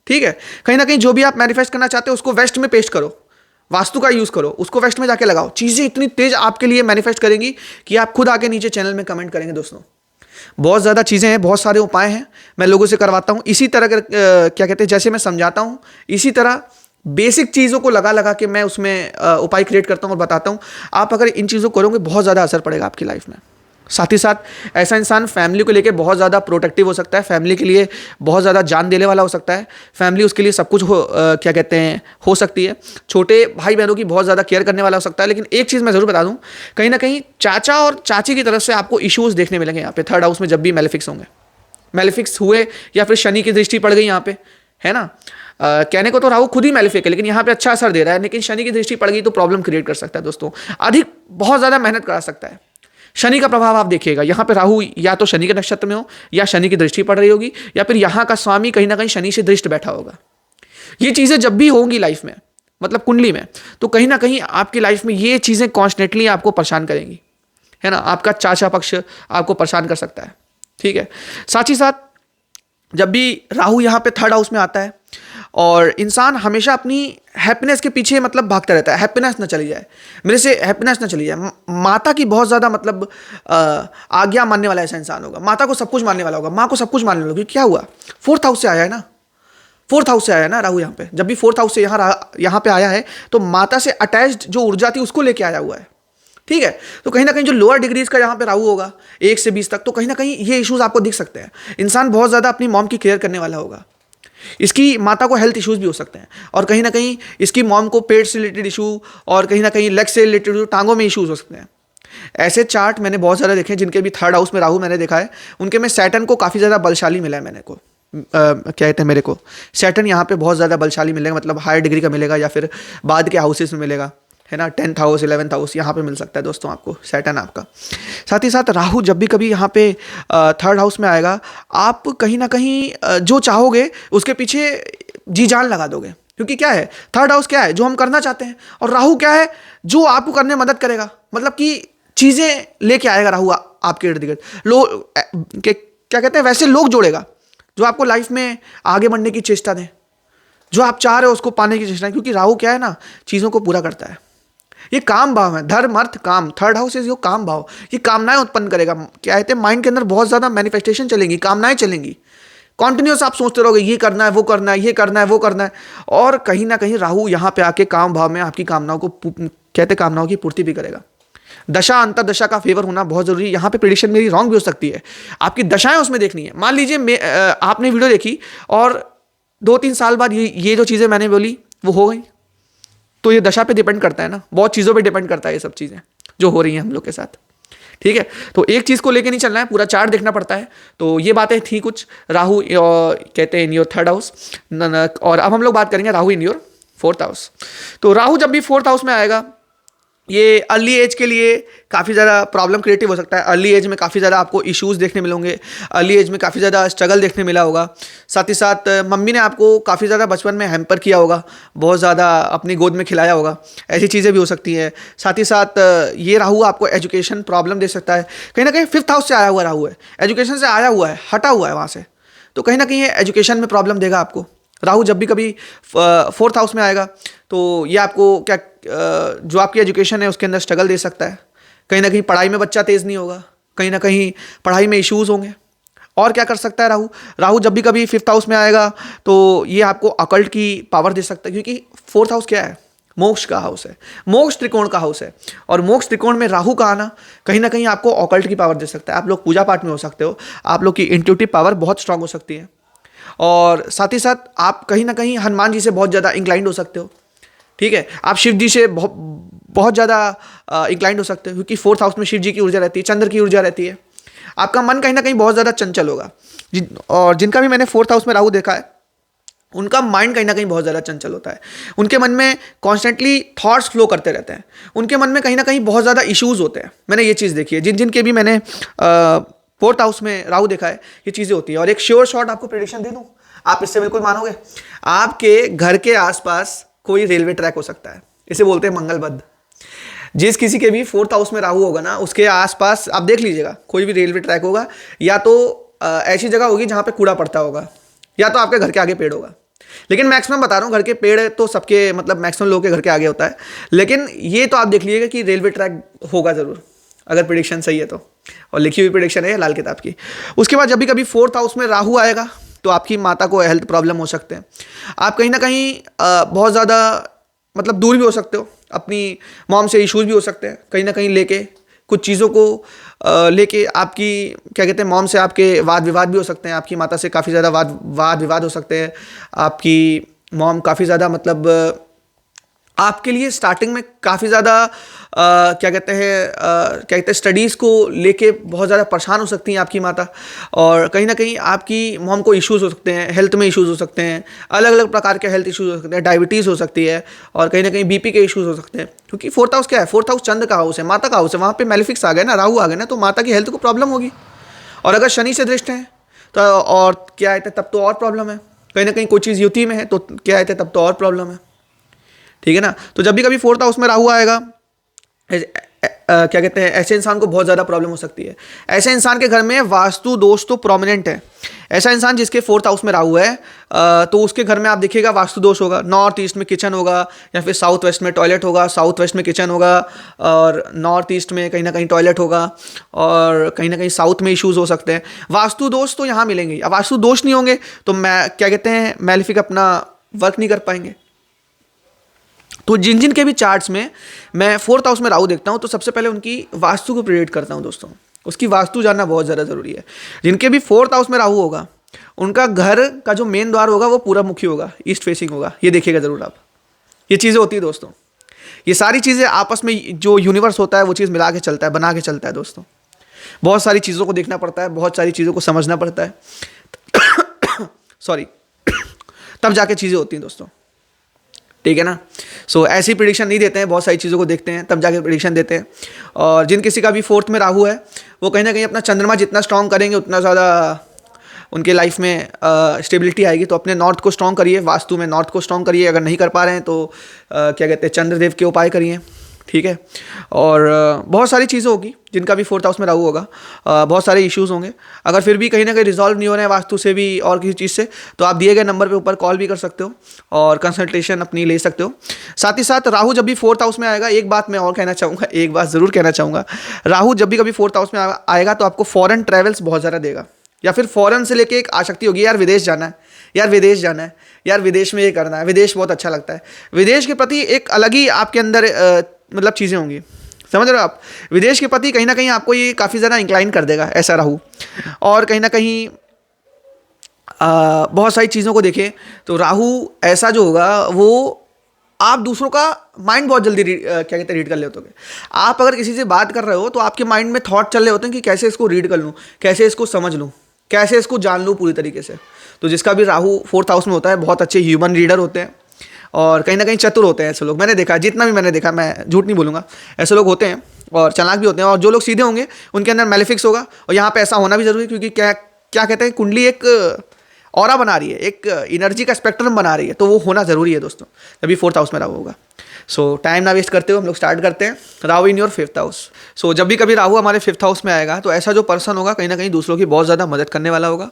ठीक है। कहीं ना कहीं जो भी आप मैनिफेस्ट करना चाहते हो उसको वेस्ट में पेस्ट करो, वास्तु का यूज़ करो, उसको वेस्ट में जाके लगाओ। चीज़ें इतनी तेज आपके लिए मैनिफेस्ट करेंगी कि आप खुद आके नीचे चैनल में कमेंट करेंगे दोस्तों। बहुत ज़्यादा चीज़ें हैं, बहुत सारे उपाय हैं, मैं लोगों से करवाता हूँ। इसी तरह क्या कहते हैं जैसे मैं समझाता हूँ, इसी तरह बेसिक चीज़ों को लगा के मैं उसमें उपाय क्रिएट करता हूँ और बताता हूँ। आप अगर इन चीज़ों को करोगे बहुत ज़्यादा असर पड़ेगा आपकी लाइफ में। साथ ही साथ ऐसा इंसान फैमिली को लेकर बहुत ज़्यादा प्रोटेक्टिव हो सकता है, फैमिली के लिए बहुत ज़्यादा जान देने वाला हो सकता है। फैमिली उसके लिए सब कुछ क्या कहते हैं हो सकती है। छोटे भाई बहनों की बहुत ज़्यादा केयर करने वाला हो सकता है। लेकिन एक चीज़ मैं ज़रूर बता दूं, कहीं ना कहीं चाचा और चाची की तरफ से आपको इश्यूज़ देखने मिलेंगे यहाँ पे थर्ड हाउस में। जब भी मैलेफिक्स होंगे, मैलेफिक्स हुए या फिर शनि की दृष्टि पड़ गई यहाँ पे, है ना। कहने को तो राहु खुद ही मैलेफिक है, लेकिन यहाँ पे अच्छा असर दे रहा है, लेकिन शनि की दृष्टि पड़ गई तो प्रॉब्लम क्रिएट कर सकता है दोस्तों। अधिक बहुत ज़्यादा मेहनत करा सकता है। शनि का प्रभाव आप देखिएगा, यहाँ पे राहु या तो शनि के नक्षत्र में हो, या शनि की दृष्टि पड़ रही होगी, या फिर यहाँ का स्वामी कहीं ना कहीं शनि से दृष्ट बैठा होगा। ये चीज़ें जब भी होंगी लाइफ में, मतलब कुंडली में, तो कहीं ना कहीं आपकी लाइफ में ये चीज़ें कॉन्स्टेंटली आपको परेशान करेंगी, है ना। आपका चाचा पक्ष आपको परेशान कर सकता है, ठीक है। साथ ही साथ जब भी राहु यहाँ पे थर्ड हाउस में आता है और इंसान हमेशा अपनी हैप्पीनेस के पीछे मतलब भागता रहता है, हैप्पीनेस ना चली जाए मेरे से, हैप्पीनेस ना चली जाए। माता की बहुत ज़्यादा मतलब आज्ञा मानने वाला ऐसा इंसान होगा, माता को सब कुछ मानने वाला होगा, माँ को सब कुछ मानने वाला होगा। क्या हुआ, फोर्थ हाउस से आया है ना, फोर्थ हाउस से आया है ना राहु यहाँ पे। जब भी फोर्थ हाउस से यहाँ पे आया है तो माता से अटैच्ड जो ऊर्जा थी उसको लेके आया हुआ है, ठीक है। तो कहीं ना कहीं जो लोअर डिग्रीज का यहाँ पे राहु होगा 1 से 20 तक, तो कहीं ना कहीं ये इश्यूज आपको दिख सकते हैं। इंसान बहुत ज़्यादा अपनी मॉम की केयर करने वाला होगा, इसकी माता को हेल्थ इश्यूज भी हो सकते हैं, और कहीं ना कहीं इसकी मॉम को पेट से रिलेटेड इशू और कहीं ना कहीं लेग से रिलेटेड इशू, टांगों में इश्यूज हो सकते हैं। ऐसे चार्ट मैंने बहुत सारे देखे जिनके भी थर्ड हाउस में राहु मैंने देखा है, उनके में सैटर्न को काफ़ी ज़्यादा बलशाली मिला है। मैंने को क्या कहते हैं, मेरे को सैटर्न यहाँ पे बहुत ज़्यादा बलशाली मिलेगा, मतलब हायर डिग्री का मिलेगा या फिर बाद के हाउसेस में मिलेगा, है ना। 10th हाउस 11th हाउस यहाँ पे मिल सकता है दोस्तों आपको सैटर्न आपका। साथ ही साथ राहु जब भी कभी यहाँ पे थर्ड हाउस में आएगा, आप कहीं ना कहीं जो चाहोगे उसके पीछे जी जान लगा दोगे, क्योंकि क्या है, थर्ड हाउस क्या है, जो हम करना चाहते हैं, और राहु क्या है, जो आपको करने में मदद करेगा, मतलब कि चीज़ें लेके आएगा राहु आपके इर्द गिर्द। लोग क्या कहते हैं, वैसे लोग जोड़ेगा जो आपको लाइफ में आगे बढ़ने की चेष्टा दें, जो आप चाह रहे हो उसको पाने की चेष्टा, क्योंकि राहु क्या है ना, चीज़ों को पूरा करता है। ये काम भाव है, धर्म अर्थ काम, थर्ड हाउस इज यो काम भाव, ये कामनाएं उत्पन्न करेगा। क्या कहते हैं, माइंड के अंदर बहुत ज़्यादा मैनिफेस्टेशन चलेंगी, कामनाएं चलेंगी, कॉन्टिन्यूस आप सोचते रहोगे ये करना है, वो करना है, ये करना है, वो करना है, और कहीं ना कहीं राहु यहाँ पे आके काम भाव में आपकी कामनाओं को कहते कामनाओं की पूर्ति भी करेगा। दशा अंतरदशा का फेवर होना बहुत जरूरी है। यहाँ पे प्रेडिक्शन मेरी रॉन्ग भी हो सकती है, आपकी दशाएं उसमें देखनी है। मान लीजिए आपने वीडियो देखी और 2-3 साल बाद ये जो चीज़ें मैंने बोली वो हो गई, तो ये दशा पे डिपेंड करता है ना, बहुत चीज़ों पे डिपेंड करता है ये सब चीज़ें जो हो रही हैं हम लोग के साथ, ठीक है। तो एक चीज़ को लेके नहीं चलना है, पूरा चार्ट देखना पड़ता है। तो ये बातें थी कुछ राहु कहते हैं इन योर थर्ड हाउस, और अब हम लोग बात करेंगे Rahu in your fourth house. तो राहु जब भी फोर्थ हाउस में आएगा, ये अर्ली एज के लिए काफ़ी ज़्यादा प्रॉब्लम क्रिएटिव हो सकता है। अर्ली एज में काफ़ी ज़्यादा आपको इश्यूज़ देखने मिलेंगे, अर्ली एज में काफ़ी ज़्यादा स्ट्रगल देखने मिला होगा। साथ ही साथ मम्मी ने आपको काफ़ी ज़्यादा बचपन में हैम्पर किया होगा, बहुत ज़्यादा अपनी गोद में खिलाया होगा, ऐसी चीज़ें भी हो सकती हैं। साथ ही साथ ये राहु आपको एजुकेशन प्रॉब्लम दे सकता है। कहीं ना कहीं 5th हाउस से आया हुआ राहु है, एजुकेशन से आया हुआ है, हटा हुआ है वहाँ से, तो कहीं ना कहीं ये एजुकेशन में प्रॉब्लम देगा आपको। राहु जब भी कभी 4th हाउस में आएगा तो ये आपको क्या जो आपकी एजुकेशन है उसके अंदर स्ट्रगल दे सकता है। कहीं ना कहीं पढ़ाई में बच्चा तेज़ नहीं होगा, कहीं ना कहीं पढ़ाई में इश्यूज़ होंगे। और क्या कर सकता है राहु, राहु जब भी कभी 5th हाउस में आएगा तो ये आपको अकल्ट की पावर दे सकता है, क्योंकि 4th हाउस क्या है, मोक्ष का हाउस है, मोक्ष त्रिकोण का हाउस है, और मोक्ष त्रिकोण में राहु का आना कहीं ना कहीं आपको अकल्ट की पावर दे सकता है। आप लोग पूजा पाठ में हो सकते हो, आप लोग की इंट्यूटिव पावर बहुत स्ट्रांग हो सकती है, और साथ ही साथ आप कहीं ना कहीं हनुमान जी से बहुत ज़्यादा इंक्लाइंड हो सकते हो, ठीक है। आप शिव जी से बहुत ज़्यादा इंक्लाइंड हो सकते हो, क्योंकि 4th हाउस में शिव जी की ऊर्जा रहती है, चंद्र की ऊर्जा रहती है। आपका मन कहीं ना कहीं बहुत ज़्यादा चंचल होगा, और जिनका भी मैंने 4th हाउस में राहु देखा है उनका माइंड कहीं ना कहीं बहुत ज़्यादा चंचल होता है। उनके मन में कॉन्स्टेंटली थॉट्स फ्लो करते रहते हैं, उनके मन में कहीं ना कहीं बहुत ज़्यादा इश्यूज़ होते हैं। मैंने ये चीज़ देखी है, जिनके भी मैंने 4th हाउस में राहु देखा है, ये चीज़ें होती हैं। और एक श्योर शॉट आपको प्रेडिक्शन दे दूँ, आप इससे बिल्कुल मानोगे, आपके घर के आसपास कोई रेलवे ट्रैक हो सकता है, इसे बोलते हैं मंगलबद्ध। जिस किसी के भी 4th हाउस में राहु होगा ना, उसके आसपास आप देख लीजिएगा कोई भी रेलवे ट्रैक होगा, या तो ऐसी जगह होगी जहाँ पे कूड़ा पड़ता होगा, या तो आपके घर के आगे पेड़ होगा। लेकिन मैक्सिमम बता रहा हूँ, घर के पेड़ तो सबके मतलब मैक्सिमम लोगों के घर के आगे होता है, लेकिन ये तो आप देख लीजिएगा कि रेलवे ट्रैक होगा ज़रूर, अगर प्रेडिक्शन सही है तो, और लिखी हुई प्रेडिक्शन है लाल किताब की। उसके बाद जब भी कभी 4th हाउस में राहु आएगा तो आपकी माता को हेल्थ प्रॉब्लम हो सकते हैं। आप कहीं ना कहीं बहुत ज़्यादा मतलब दूर भी हो सकते हो, अपनी मॉम से इश्यूज भी हो सकते हैं, कहीं ना कहीं लेके कुछ चीज़ों को लेके आपकी क्या कहते हैं, मॉम से आपके वाद विवाद भी हो सकते हैं, आपकी माता से काफ़ी ज़्यादा वाद विवाद हो सकते हैं। आपकी मॉम काफ़ी ज़्यादा मतलब आपके लिए स्टार्टिंग में काफ़ी ज़्यादा क्या कहते हैं स्टडीज़ को लेके बहुत ज़्यादा परेशान हो सकती हैं आपकी माता, और कहीं ना कहीं आपकी मॉम को इश्यूज़ हो सकते हैं, हेल्थ में इश्यूज़ हो सकते हैं, अलग अलग प्रकार के हेल्थ इश्यूज़ हो सकते हैं, डायबिटीज़ हो सकती है, और कहीं ना कहीं बीपी के इश्यूज़ हो सकते हैं। क्योंकि 4th हाउस क्या है, 4th हाउस चंद्र का हाउस है, माता का हाउस है, वहाँ पे मैलेफिक्स आ गए ना, राहु आ गए ना, तो माता की हेल्थ को प्रॉब्लम होगी। और अगर शनि से दृष्ट है तो और क्या है, तब तो और प्रॉब्लम है। कहीं ना कहीं कोई चीज़ युति में है तो क्या है, तब तो और प्रॉब्लम है, ठीक है ना। तो जब भी कभी 4th हाउस में राहु आएगा, क्या कहते हैं, ऐसे इंसान को बहुत ज़्यादा प्रॉब्लम हो सकती है। ऐसे इंसान के घर में वास्तु दोष तो प्रोमिनेंट है, ऐसा इंसान जिसके 4th हाउस में राहु है तो उसके घर में आप देखिएगा वास्तु दोष होगा। नॉर्थ ईस्ट में किचन होगा, या फिर साउथ वेस्ट में टॉयलेट होगा, साउथ वेस्ट में किचन होगा, और नॉर्थ ईस्ट में कहीं ना कहीं टॉयलेट होगा, और कहीं ना कहीं साउथ में इश्यूज हो सकते हैं। वास्तु दोष तो यहाँ मिलेंगे। अब वास्तु दोष नहीं होंगे तो मैं क्या कहते हैं मैलेफिक अपना वर्क नहीं कर पाएंगे। तो जिन जिन के भी चार्ट्स में मैं 4th हाउस में राहु देखता हूँ तो सबसे पहले उनकी वास्तु को प्रेडिक्ट करता हूँ दोस्तों। उसकी वास्तु जानना बहुत ज़्यादा ज़रूरी है। जिनके भी 4th हाउस में राहु होगा उनका घर का जो मेन द्वार होगा वो पूरा मुखी होगा, ईस्ट फेसिंग होगा। ये देखिएगा ज़रूर आप। ये चीज़ें होती है दोस्तों। ये सारी चीज़ें आपस में जो यूनिवर्स होता है वो चीज़ मिला के चलता है, बना के चलता है दोस्तों। बहुत सारी चीज़ों को देखना पड़ता है, बहुत सारी चीज़ों को समझना पड़ता है सॉरी तब जाके चीज़ें होती हैं दोस्तों, ठीक है ना। सो ऐसी प्रिडिक्शन नहीं देते हैं, बहुत सारी चीज़ों को देखते हैं तब जाके प्रिडिक्शन देते हैं। और जिन किसी का भी 4th में राहु है वो कहीं ना कहीं अपना चंद्रमा जितना स्ट्रॉन्ग करेंगे उतना ज़्यादा उनके लाइफ में स्टेबिलिटी आएगी। तो अपने नॉर्थ को स्ट्रॉन्ग करिए, वास्तु में नॉर्थ को स्ट्रॉन्ग करिए। अगर नहीं कर पा रहे हैं तो क्या कहते हैं चंद्रदेव के उपाय करिए, ठीक है। और बहुत सारी चीज़ें होगी। जिनका भी 4th हाउस में राहु होगा बहुत सारे इश्यूज होंगे। अगर फिर भी कहीं ना कहीं रिजॉल्व नहीं हो रहे हैं वास्तु से भी और किसी चीज़ से तो आप दिए गए नंबर पे ऊपर कॉल भी कर सकते हो और कंसल्टेशन अपनी ले सकते हो। साथ ही साथ राहु जब भी 4th हाउस में आएगा, एक बात मैं और कहना चाहूँगा, एक बात ज़रूर कहना चाहूँगा, राहु जब भी कभी 4th हाउस में आएगा तो आपको फॉरेन ट्रैवल्स बहुत ज़्यादा देगा। या फिर फॉरेन से लेके एक आसक्ति होगी, यार विदेश जाना है, यार विदेश जाना है, यार विदेश में ये करना है, विदेश बहुत अच्छा लगता है। विदेश के प्रति एक अलग ही आपके अंदर मतलब चीज़ें होंगी, समझ रहे हो आप। विदेश के प्रति कहीं ना कहीं आपको ये काफ़ी ज़्यादा इंक्लाइन कर देगा ऐसा राहु। और कहीं ना कहीं बहुत सारी चीज़ों को देखें तो राहु ऐसा जो होगा वो आप दूसरों का माइंड बहुत जल्दी क्या कहते हैं रीड कर लेते हो। आप अगर किसी से बात कर रहे हो तो आपके माइंड में थॉट चल रहे होते हैं कि कैसे इसको रीड कर लूँ, कैसे इसको समझ लूँ, कैसे इसको जान लूँ पूरी तरीके से। तो जिसका भी राहु 4th हाउस में होता है बहुत अच्छे ह्यूमन रीडर होते हैं और कहीं ना कहीं चतुर होते हैं ऐसे लोग। मैंने देखा, जितना भी मैंने देखा, मैं झूठ नहीं बोलूँगा, ऐसे लोग होते हैं और चालाक भी होते हैं। और जो लोग सीधे होंगे उनके अंदर मैलेफिक्स होगा। और यहाँ पे ऐसा होना भी जरूरी है क्योंकि क्या क्या कहते हैं कुंडली एक ऑरा बना रही है, एक एनर्जी का स्पेक्ट्रम बना रही है, तो वो होना जरूरी है दोस्तों जब भी 4th हाउस में राहु होगा। सो टाइम ना वेस्ट करते हुए हम लोग स्टार्ट करते हैं। Rahu in your 5th house. So जब भी कभी राहु हमारे 5th हाउस में आएगा तो ऐसा जो पर्सन होगा कहीं ना कहीं दूसरों की बहुत ज़्यादा मदद करने वाला होगा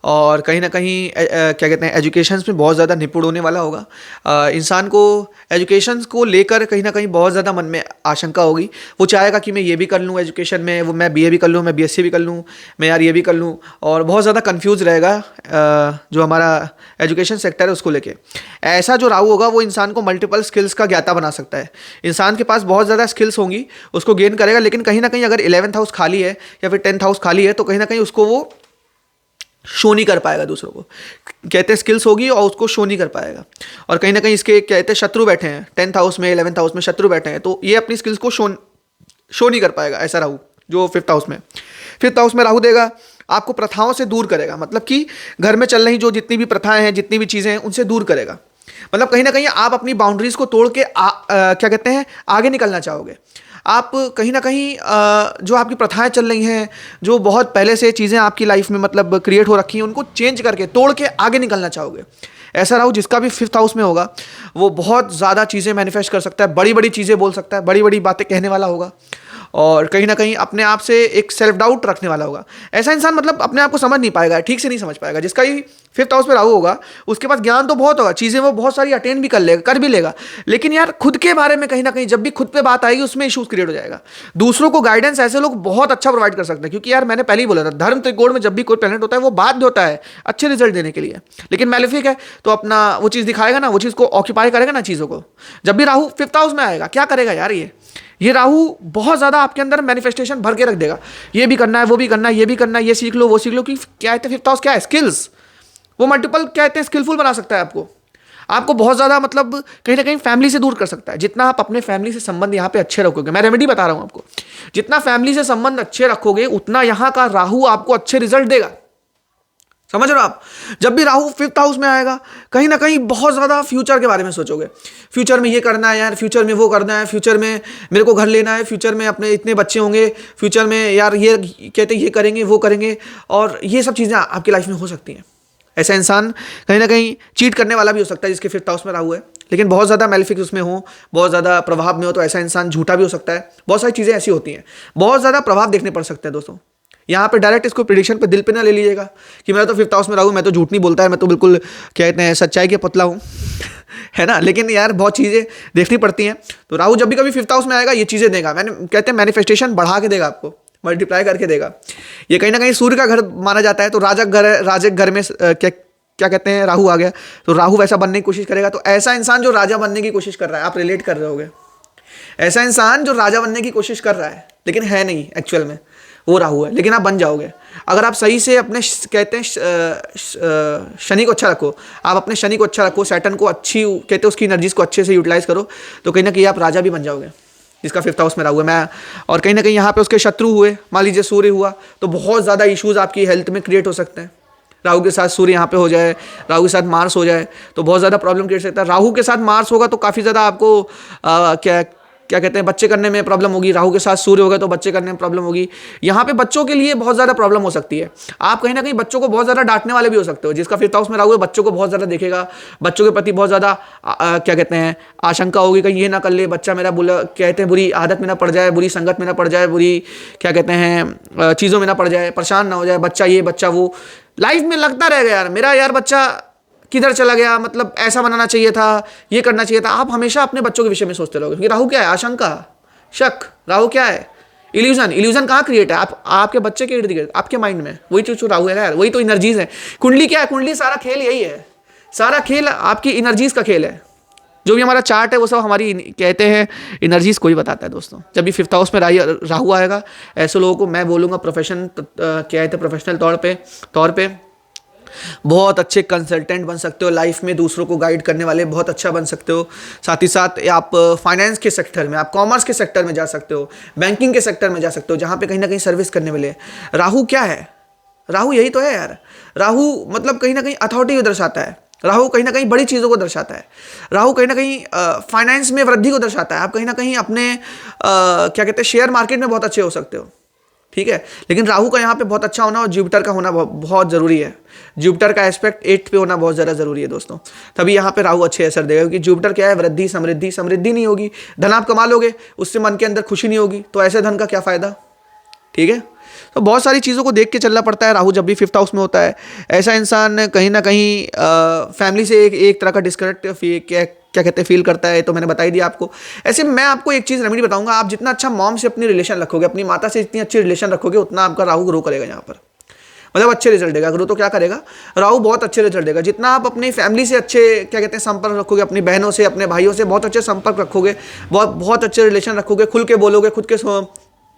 और कहीं ना कहीं क्या कहते हैं एजुकेशन में बहुत ज़्यादा निपुण होने वाला होगा। इंसान को एजुकेशन को लेकर कहीं ना कहीं बहुत ज़्यादा मन में आशंका होगी। वो चाहेगा कि मैं ये भी कर लूँ एजुकेशन में, वो मैं बीए भी कर लूँ, मैं बीएससी भी कर लूँ, मैं यार ये भी कर लूँ, और बहुत ज़्यादा कन्फ्यूज़ रहेगा जो हमारा एजुकेशन सेक्टर है उसको लेके। ऐसा जो राहु होगा वो इंसान को मल्टीपल स्किल्स का ज्ञाता बना सकता है। इंसान के पास बहुत ज़्यादा स्किल्स होंगी, उसको गेन करेगा, लेकिन कहीं ना कहीं अगर 11th हाउस खाली है या फिर 10th हाउस खाली है तो कहीं ना कहीं उसको वो शो नहीं कर पाएगा दूसरों को। कहते हैं स्किल्स होगी और उसको शो नहीं कर पाएगा। और कहीं ना कहीं इसके कहते हैं शत्रु बैठे हैं 10th हाउस में, 11th हाउस में शत्रु बैठे हैं, तो ये अपनी स्किल्स को शो नहीं कर पाएगा ऐसा राहु जो 5th हाउस में। 5th हाउस में राहु देगा आपको प्रथाओं से दूर करेगा, मतलब कि घर में चल रही जो जितनी भी प्रथाएं हैं, जितनी भी चीज़ें हैं, उनसे दूर करेगा। मतलब कहीं ना कहीं आप अपनी बाउंड्रीज को तोड़ के क्या कहते हैं आगे निकलना चाहोगे। आप कहीं ना कहीं जो आपकी प्रथाएं चल रही हैं, जो बहुत पहले से चीज़ें आपकी लाइफ में मतलब क्रिएट हो रखी हैं, उनको चेंज करके तोड़ के आगे निकलना चाहोगे। ऐसा राहु जिसका भी 5th हाउस में होगा वो बहुत ज़्यादा चीज़ें मैनिफेस्ट कर सकता है, बड़ी बड़ी चीज़ें बोल सकता है, बड़ी बड़ी बातें कहने वाला होगा और कहीं ना कहीं अपने आप से एक सेल्फ डाउट रखने वाला होगा। ऐसा इंसान मतलब अपने आप को समझ नहीं पाएगा, ठीक से नहीं समझ पाएगा। जिसका ही 5th हाउस में राहु होगा उसके पास ज्ञान तो बहुत होगा, चीज़ें वो बहुत सारी अटेंड भी कर भी लेगा, लेकिन यार खुद के बारे में कहीं ना कहीं जब भी खुद पे बात आएगी उसमें इशूज़ क्रिएट हो जाएगा। दूसरों को गाइडेंस ऐसे लोग बहुत अच्छा प्रोवाइड कर सकते हैं, क्योंकि यार मैंने पहले ही बोला था धर्म त्रिकोण में जब भी कोई प्लैनेट होता है वो बाध्य होता है अच्छे रिजल्ट देने के लिए, लेकिन मैलेफिक है तो अपना वो चीज़ दिखाएगा ना, वो चीज़ को ऑक्यूपाई करेगा ना चीज़ों को। जब भी राहु 5th हाउस में आएगा क्या करेगा यार, ये राहु बहुत ज़्यादा आपके अंदर मैनिफेस्टेशन भर के रख देगा। ये भी करना है, वो भी करना है, ये भी करना है, ये सीख लो, वो सीख लो। कि क्या कहते हैं 5th हाउस क्या है, स्किल्स। वो मल्टीपल क्या कहते हैं स्किलफुल बना सकता है आपको बहुत ज़्यादा मतलब कहीं ना कहीं फैमिली से दूर कर सकता है। जितना आप अपने फैमिली से संबंध यहाँ पे अच्छे रखोगे, मैं रेमेडी बता रहा हूँ आपको, जितना फैमिली से संबंध अच्छे रखोगे उतना यहाँ का राहु आपको अच्छे रिजल्ट देगा। समझ रहे हो आप। जब भी राहु 5th हाउस में आएगा कहीं ना कहीं बहुत ज़्यादा फ्यूचर के बारे में सोचोगे। फ्यूचर में ये करना है यार, फ्यूचर में वो करना है, फ्यूचर में मेरे को घर लेना है, फ्यूचर में अपने इतने बच्चे होंगे, फ्यूचर में यार ये कहते ये करेंगे वो करेंगे, और ये सब चीज़ें आपकी लाइफ में हो सकती हैं। ऐसा इंसान कहीं ना कहीं चीट करने वाला भी हो सकता है जिसके 5th हाउस में राहु है, लेकिन बहुत ज़्यादा मैलेफिक उसमें हो, बहुत ज़्यादा प्रभाव में हो तो ऐसा इंसान झूठा भी हो सकता है। बहुत सारी चीज़ें ऐसी होती हैं, बहुत ज़्यादा प्रभाव देखने पड़ सकते हैं दोस्तों। यहाँ पे डायरेक्ट इसको प्रिडिक्शन पे दिल पे ना ले लीजिएगा कि मेरा तो 5th हाउस में राहु, मैं तो झूठ नहीं बोलता है, मैं तो बिल्कुल क्या कहते हैं सच्चाई के पुतला हूँ है ना। लेकिन यार बहुत चीज़ें देखनी पड़ती हैं। तो राहु जब भी कभी 5th हाउस में आएगा ये चीज़ें देगा, मैंने कहते हैं मैनिफेस्टेशन बढ़ा के देगा, आपको मल्टीप्लाई करके देगा। ये कहीं ना कहीं सूर्य का घर माना जाता है, तो राजक घर में क्या कहते हैं राहु आ गया, तो राहु वैसा बनने की कोशिश करेगा। तो ऐसा इंसान जो राजा बनने की कोशिश कर रहा है, आप रिलेट कर रहे होगे, ऐसा इंसान जो राजा बनने की कोशिश कर रहा है लेकिन है नहीं एक्चुअल में, वो राहु है। लेकिन आप बन जाओगे अगर आप सही से अपने कहते हैं शनि को अच्छा रखो, आप अपने शनि को अच्छा रखो, सैटर्न को अच्छी कहते हैं उसकी एनर्जीज को अच्छे से यूटिलाइज करो, तो कहीं ना कहीं आप राजा भी बन जाओगे जिसका 5th हाउस में राहु है। मैं और कहीं ना कहीं यहाँ पे उसके शत्रु हुए, मान लीजिए सूर्य हुआ, तो बहुत ज़्यादा इश्यूज आपकी हेल्थ में क्रिएट हो सकते हैं। राहु के साथ सूर्य यहाँ पे हो जाए, राहु के साथ मार्स हो जाए तो बहुत ज़्यादा प्रॉब्लम क्रिएट सकता है। राहु के साथ मार्स होगा तो काफ़ी ज़्यादा आपको क्या कहते हैं बच्चे करने में प्रॉब्लम होगी। राहु के साथ सूर्य होगा तो बच्चे करने में प्रॉब्लम होगी। यहाँ पे बच्चों के लिए बहुत ज़्यादा प्रॉब्लम हो सकती है। आप कहीं ना कहीं बच्चों को बहुत ज़्यादा डांटने वाले भी हो सकते हो। जिसका 5th हाउस में राहु है बच्चों को बहुत ज़्यादा देखेगा, बच्चों के प्रति बहुत ज़्यादा क्या कहते हैं आशंका होगी, कहीं ये ना कर ले बच्चा मेरा कहते हैं बुरी आदत में ना पड़ जाए, बुरी संगत में ना पड़ जाए, बुरी क्या कहते हैं चीज़ों में ना पड़ जाए, परेशान ना हो जाए, बच्चा ये बच्चा वो। लाइफ में लगता रहेगा यार मेरा यार बच्चा किधर चला गया, मतलब ऐसा बनाना चाहिए था, ये करना चाहिए था। आप हमेशा अपने बच्चों के विषय में सोचते रहोगे, क्योंकि राहु क्या है आशंका, शक। राहु क्या है इल्यूजन कहाँ क्रिएट है आपके बच्चे के इर्द गिर्द, आपके माइंड में। वही चीज राहु है यार, वही तो एनर्जीज है। कुंडली क्या है, कुंडली सारा खेल यही है, सारा खेल आपकी एनर्जीज का खेल है। जो भी हमारा चार्ट है वो सब हमारी कहते हैं एनर्जीज को ही बताता है दोस्तों। जब भी 5th हाउस में राहु आएगा, ऐसे लोगों को मैं बोलूँगा प्रोफेशनल तौर पे बहुत अच्छे कंसल्टेंट बन सकते हो लाइफ में, दूसरों को गाइड करने वाले बहुत अच्छा बन सकते हो। साथ ही साथ आप फाइनेंस के सेक्टर में, आप कॉमर्स के सेक्टर में जा सकते हो, बैंकिंग के सेक्टर में जा सकते हो, जहाँ पे कहीं ना कहीं सर्विस करने वाले। राहु क्या है, राहु यही तो है यार। राहु मतलब कहीं ना कहीं अथॉरिटी को दर्शाता है, राहु कहीं ना कहीं बड़ी चीज़ों को दर्शाता है, राहु कहीं ना कहीं फाइनेंस में वृद्धि को दर्शाता है। आप कहीं ना कहीं अपने क्या कहते हैं शेयर मार्केट में बहुत अच्छे हो सकते हो, ठीक है। लेकिन राहु का यहाँ पे बहुत अच्छा होना और जुपिटर का होना बहुत ज़रूरी है। जुपिटर का एस्पेक्ट 8th पे होना बहुत ज़्यादा ज़रूरी है दोस्तों, तभी यहाँ पे राहु अच्छे असर देगा। क्योंकि जुपिटर क्या है, वृद्धि समृद्धि नहीं होगी, धन आप कमा लोगे उससे मन के अंदर खुशी नहीं होगी, तो ऐसे धन का क्या फ़ायदा, ठीक है। तो बहुत सारी चीज़ों को देख के चलना पड़ता है। राहु जब भी 5th हाउस में होता है, ऐसा इंसान कहीं ना कहीं फैमिली से एक तरह का डिस्कनेक्ट क्या कहते हैं फील करता है। तो मैंने बता ही दिया आपको। ऐसे मैं आपको एक चीज़ रेमेडी बताऊंगा, आप जितना अच्छा मॉम से अपनी रिलेशन रखोगे, अपनी माता से जितनी अच्छी रिलेशन रखोगे, उतना आपका राहु ग्रो करेगा यहाँ पर, मतलब अच्छे रिजल्ट देगा। ग्रो तो क्या करेगा, राहु बहुत अच्छे रिजल्ट देगा। जितना आप अपनी फैमिली से अच्छे क्या कहते हैं संपर्क रखोगे, अपनी बहनों से, अपने भाइयों से बहुत अच्छे संपर्क रखोगे, बहुत अच्छे रिलेशन रखोगे, खुल के बोलोगे, खुद के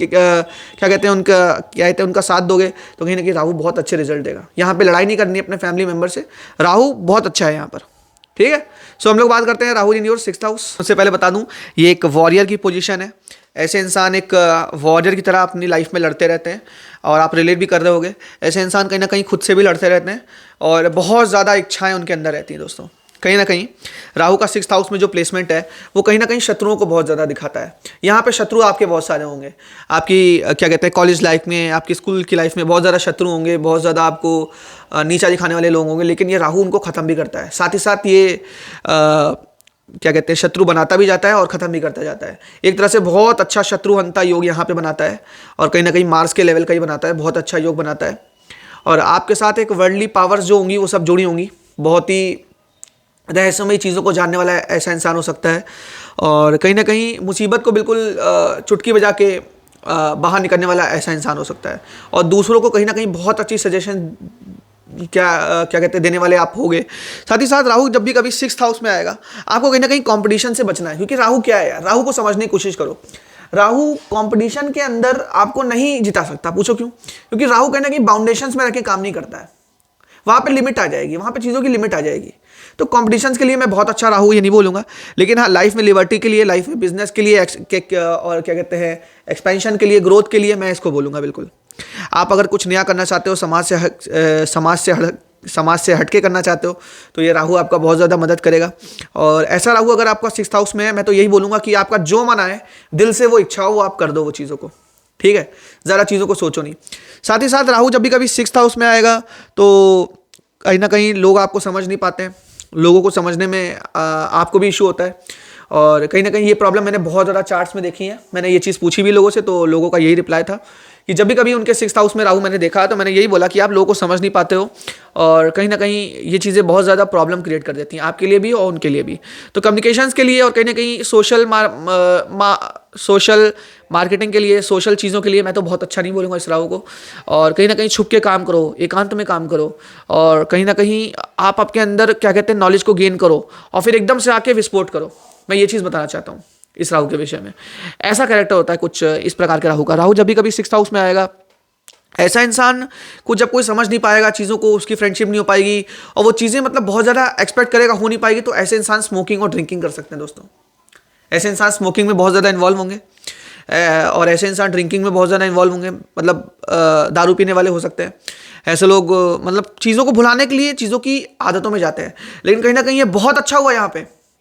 क्या कहते हैं उनका साथ दोगे, तो कहीं ना कहीं राहु बहुत अच्छे रिजल्ट देगा। यहाँ पे लड़ाई नहीं करनी है अपने फैमिली मेंबर से, राहु बहुत अच्छा है यहाँ पर, ठीक है। सो हम लोग बात करते हैं Rahu in your 6th house. उससे पहले बता दूं ये एक वॉरियर की पोजीशन है। ऐसे इंसान एक वॉरियर की तरह अपनी लाइफ में लड़ते रहते हैं, और आप रिलेट भी कर रहे होगे। ऐसे इंसान कहीं ना कहीं खुद से भी लड़ते रहते हैं, और बहुत ज़्यादा इच्छाएं उनके अंदर रहती हैं दोस्तों। कहीं ना कहीं राहु का 6th हाउस में जो प्लेसमेंट है वो कहीं ना कहीं शत्रुओं को बहुत ज़्यादा दिखाता है। यहाँ पे शत्रु आपके बहुत सारे होंगे, आपकी क्या कहते हैं कॉलेज लाइफ में, आपकी स्कूल की लाइफ में बहुत ज़्यादा शत्रु होंगे, बहुत ज़्यादा आपको नीचा दिखाने वाले लोग होंगे। लेकिन ये राहु उनको ख़त्म भी करता है, साथ ही साथ ये क्या कहते हैं शत्रु बनाता भी जाता है और ख़त्म भी करता जाता है। एक तरह से बहुत अच्छा शत्रुहंता योग यहाँ पे बनाता है, और कहीं ना कहीं मार्स के लेवल का ही बनाता है, बहुत अच्छा योग बनाता है। और आपके साथ एक वर्ल्डली पावर्स जो होंगी वो सब जुड़ी होंगी, बहुत ही रहस्यमयी चीज़ों को जानने वाला ऐसा इंसान हो सकता है, और कहीं ना कहीं मुसीबत को बिल्कुल चुटकी बजा के बाहर निकलने वाला ऐसा इंसान हो सकता है, और दूसरों को कहीं ना कहीं बहुत अच्छी सजेशन क्या कहते हैं देने वाले आप होगे। साथ ही साथ राहु जब भी कभी 6th हाउस में आएगा, आपको कहीं ना कहीं कंपटीशन से बचना है। क्योंकि राहु क्या है यार, राहु को समझने की कोशिश करो। राहु कंपटीशन के अंदर आपको नहीं जिता सकता। पूछो क्यों? क्योंकि राहु कहीं ना कहीं बाउंडेशंस में रह के काम नहीं करता है, वहाँ पे लिमिट आ जाएगी, वहाँ पे चीज़ों की लिमिट आ जाएगी। तो कॉम्पिटिशन्स के लिए मैं बहुत अच्छा राहु ये नहीं बोलूँगा, लेकिन हाँ लाइफ में लिबर्टी के लिए, लाइफ में बिजनेस के लिए, और क्या कहते हैं एक्सपेंशन के लिए, ग्रोथ के लिए मैं इसको बोलूँगा बिल्कुल। आप अगर कुछ नया करना चाहते हो, समाज से हटके करना चाहते हो, तो ये राहु आपका बहुत ज़्यादा मदद करेगा। और ऐसा राहु अगर आपका 6th हाउस में है, मैं तो यही बोलूँगा कि आपका जो मन आए दिल से वो इच्छा हो वो आप कर दो वो चीज़ों को, ठीक है। ज़्यादा चीज़ों को सोचो नहीं। साथ ही साथ राहु जब भी कभी 6th हाउस में आएगा तो कहीं ना कहीं लोग आपको समझ नहीं पाते हैं, लोगों को समझने में आपको भी इशू होता है, और कहीं ना कहीं ये प्रॉब्लम मैंने बहुत ज़्यादा चार्ट्स में देखी है। मैंने ये चीज़ पूछी भी लोगों से, तो लोगों का यही रिप्लाई था कि जब भी कभी उनके 6th हाउस में राहु मैंने देखा तो मैंने यही बोला कि आप लोगों को समझ नहीं पाते हो और कहीं ना कहीं ये चीज़ें बहुत ज़्यादा प्रॉब्लम क्रिएट कर देती हैं आपके लिए भी और उनके लिए भी। तो कम्युनिकेशंस के लिए और कहीं ना कहीं सोशल मार्केटिंग के लिए, सोशल चीज़ों के लिए मैं तो बहुत अच्छा नहीं बोलूँगा इस राहु को। और कहीं ना कहीं छुप के काम करो, एकांत में काम करो और कहीं ना कहीं आप आपके अंदर क्या कहते हैं नॉलेज को गेन करो और फिर एकदम से आके विस्फोट करो। मैं ये चीज़ बताना चाहता हूँ इस राहु के विषय में। ऐसा कैरेक्टर होता है कुछ इस प्रकार के राहु का। राहु जब भी कभी 6th हाउस में आएगा, ऐसा इंसान को जब कोई समझ नहीं पाएगा चीज़ों को, उसकी फ्रेंडशिप नहीं हो पाएगी और वो चीज़ें मतलब बहुत ज़्यादा एक्सपेक्ट करेगा, हो नहीं पाएगी, तो ऐसे इंसान स्मोकिंग और ड्रिंकिंग कर सकते हैं दोस्तों। ऐसे इंसान स्मोकिंग में बहुत ज़्यादा इन्वॉल्व होंगे और ऐसे इंसान ड्रिंकिंग में बहुत ज़्यादा इन्वॉल्व होंगे, मतलब दारू पीने वाले हो सकते हैं। ऐसे लोग मतलब चीज़ों को भुलाने के लिए चीज़ों की आदतों में जाते हैं। लेकिन कहीं ना कहीं ये बहुत अच्छा हुआ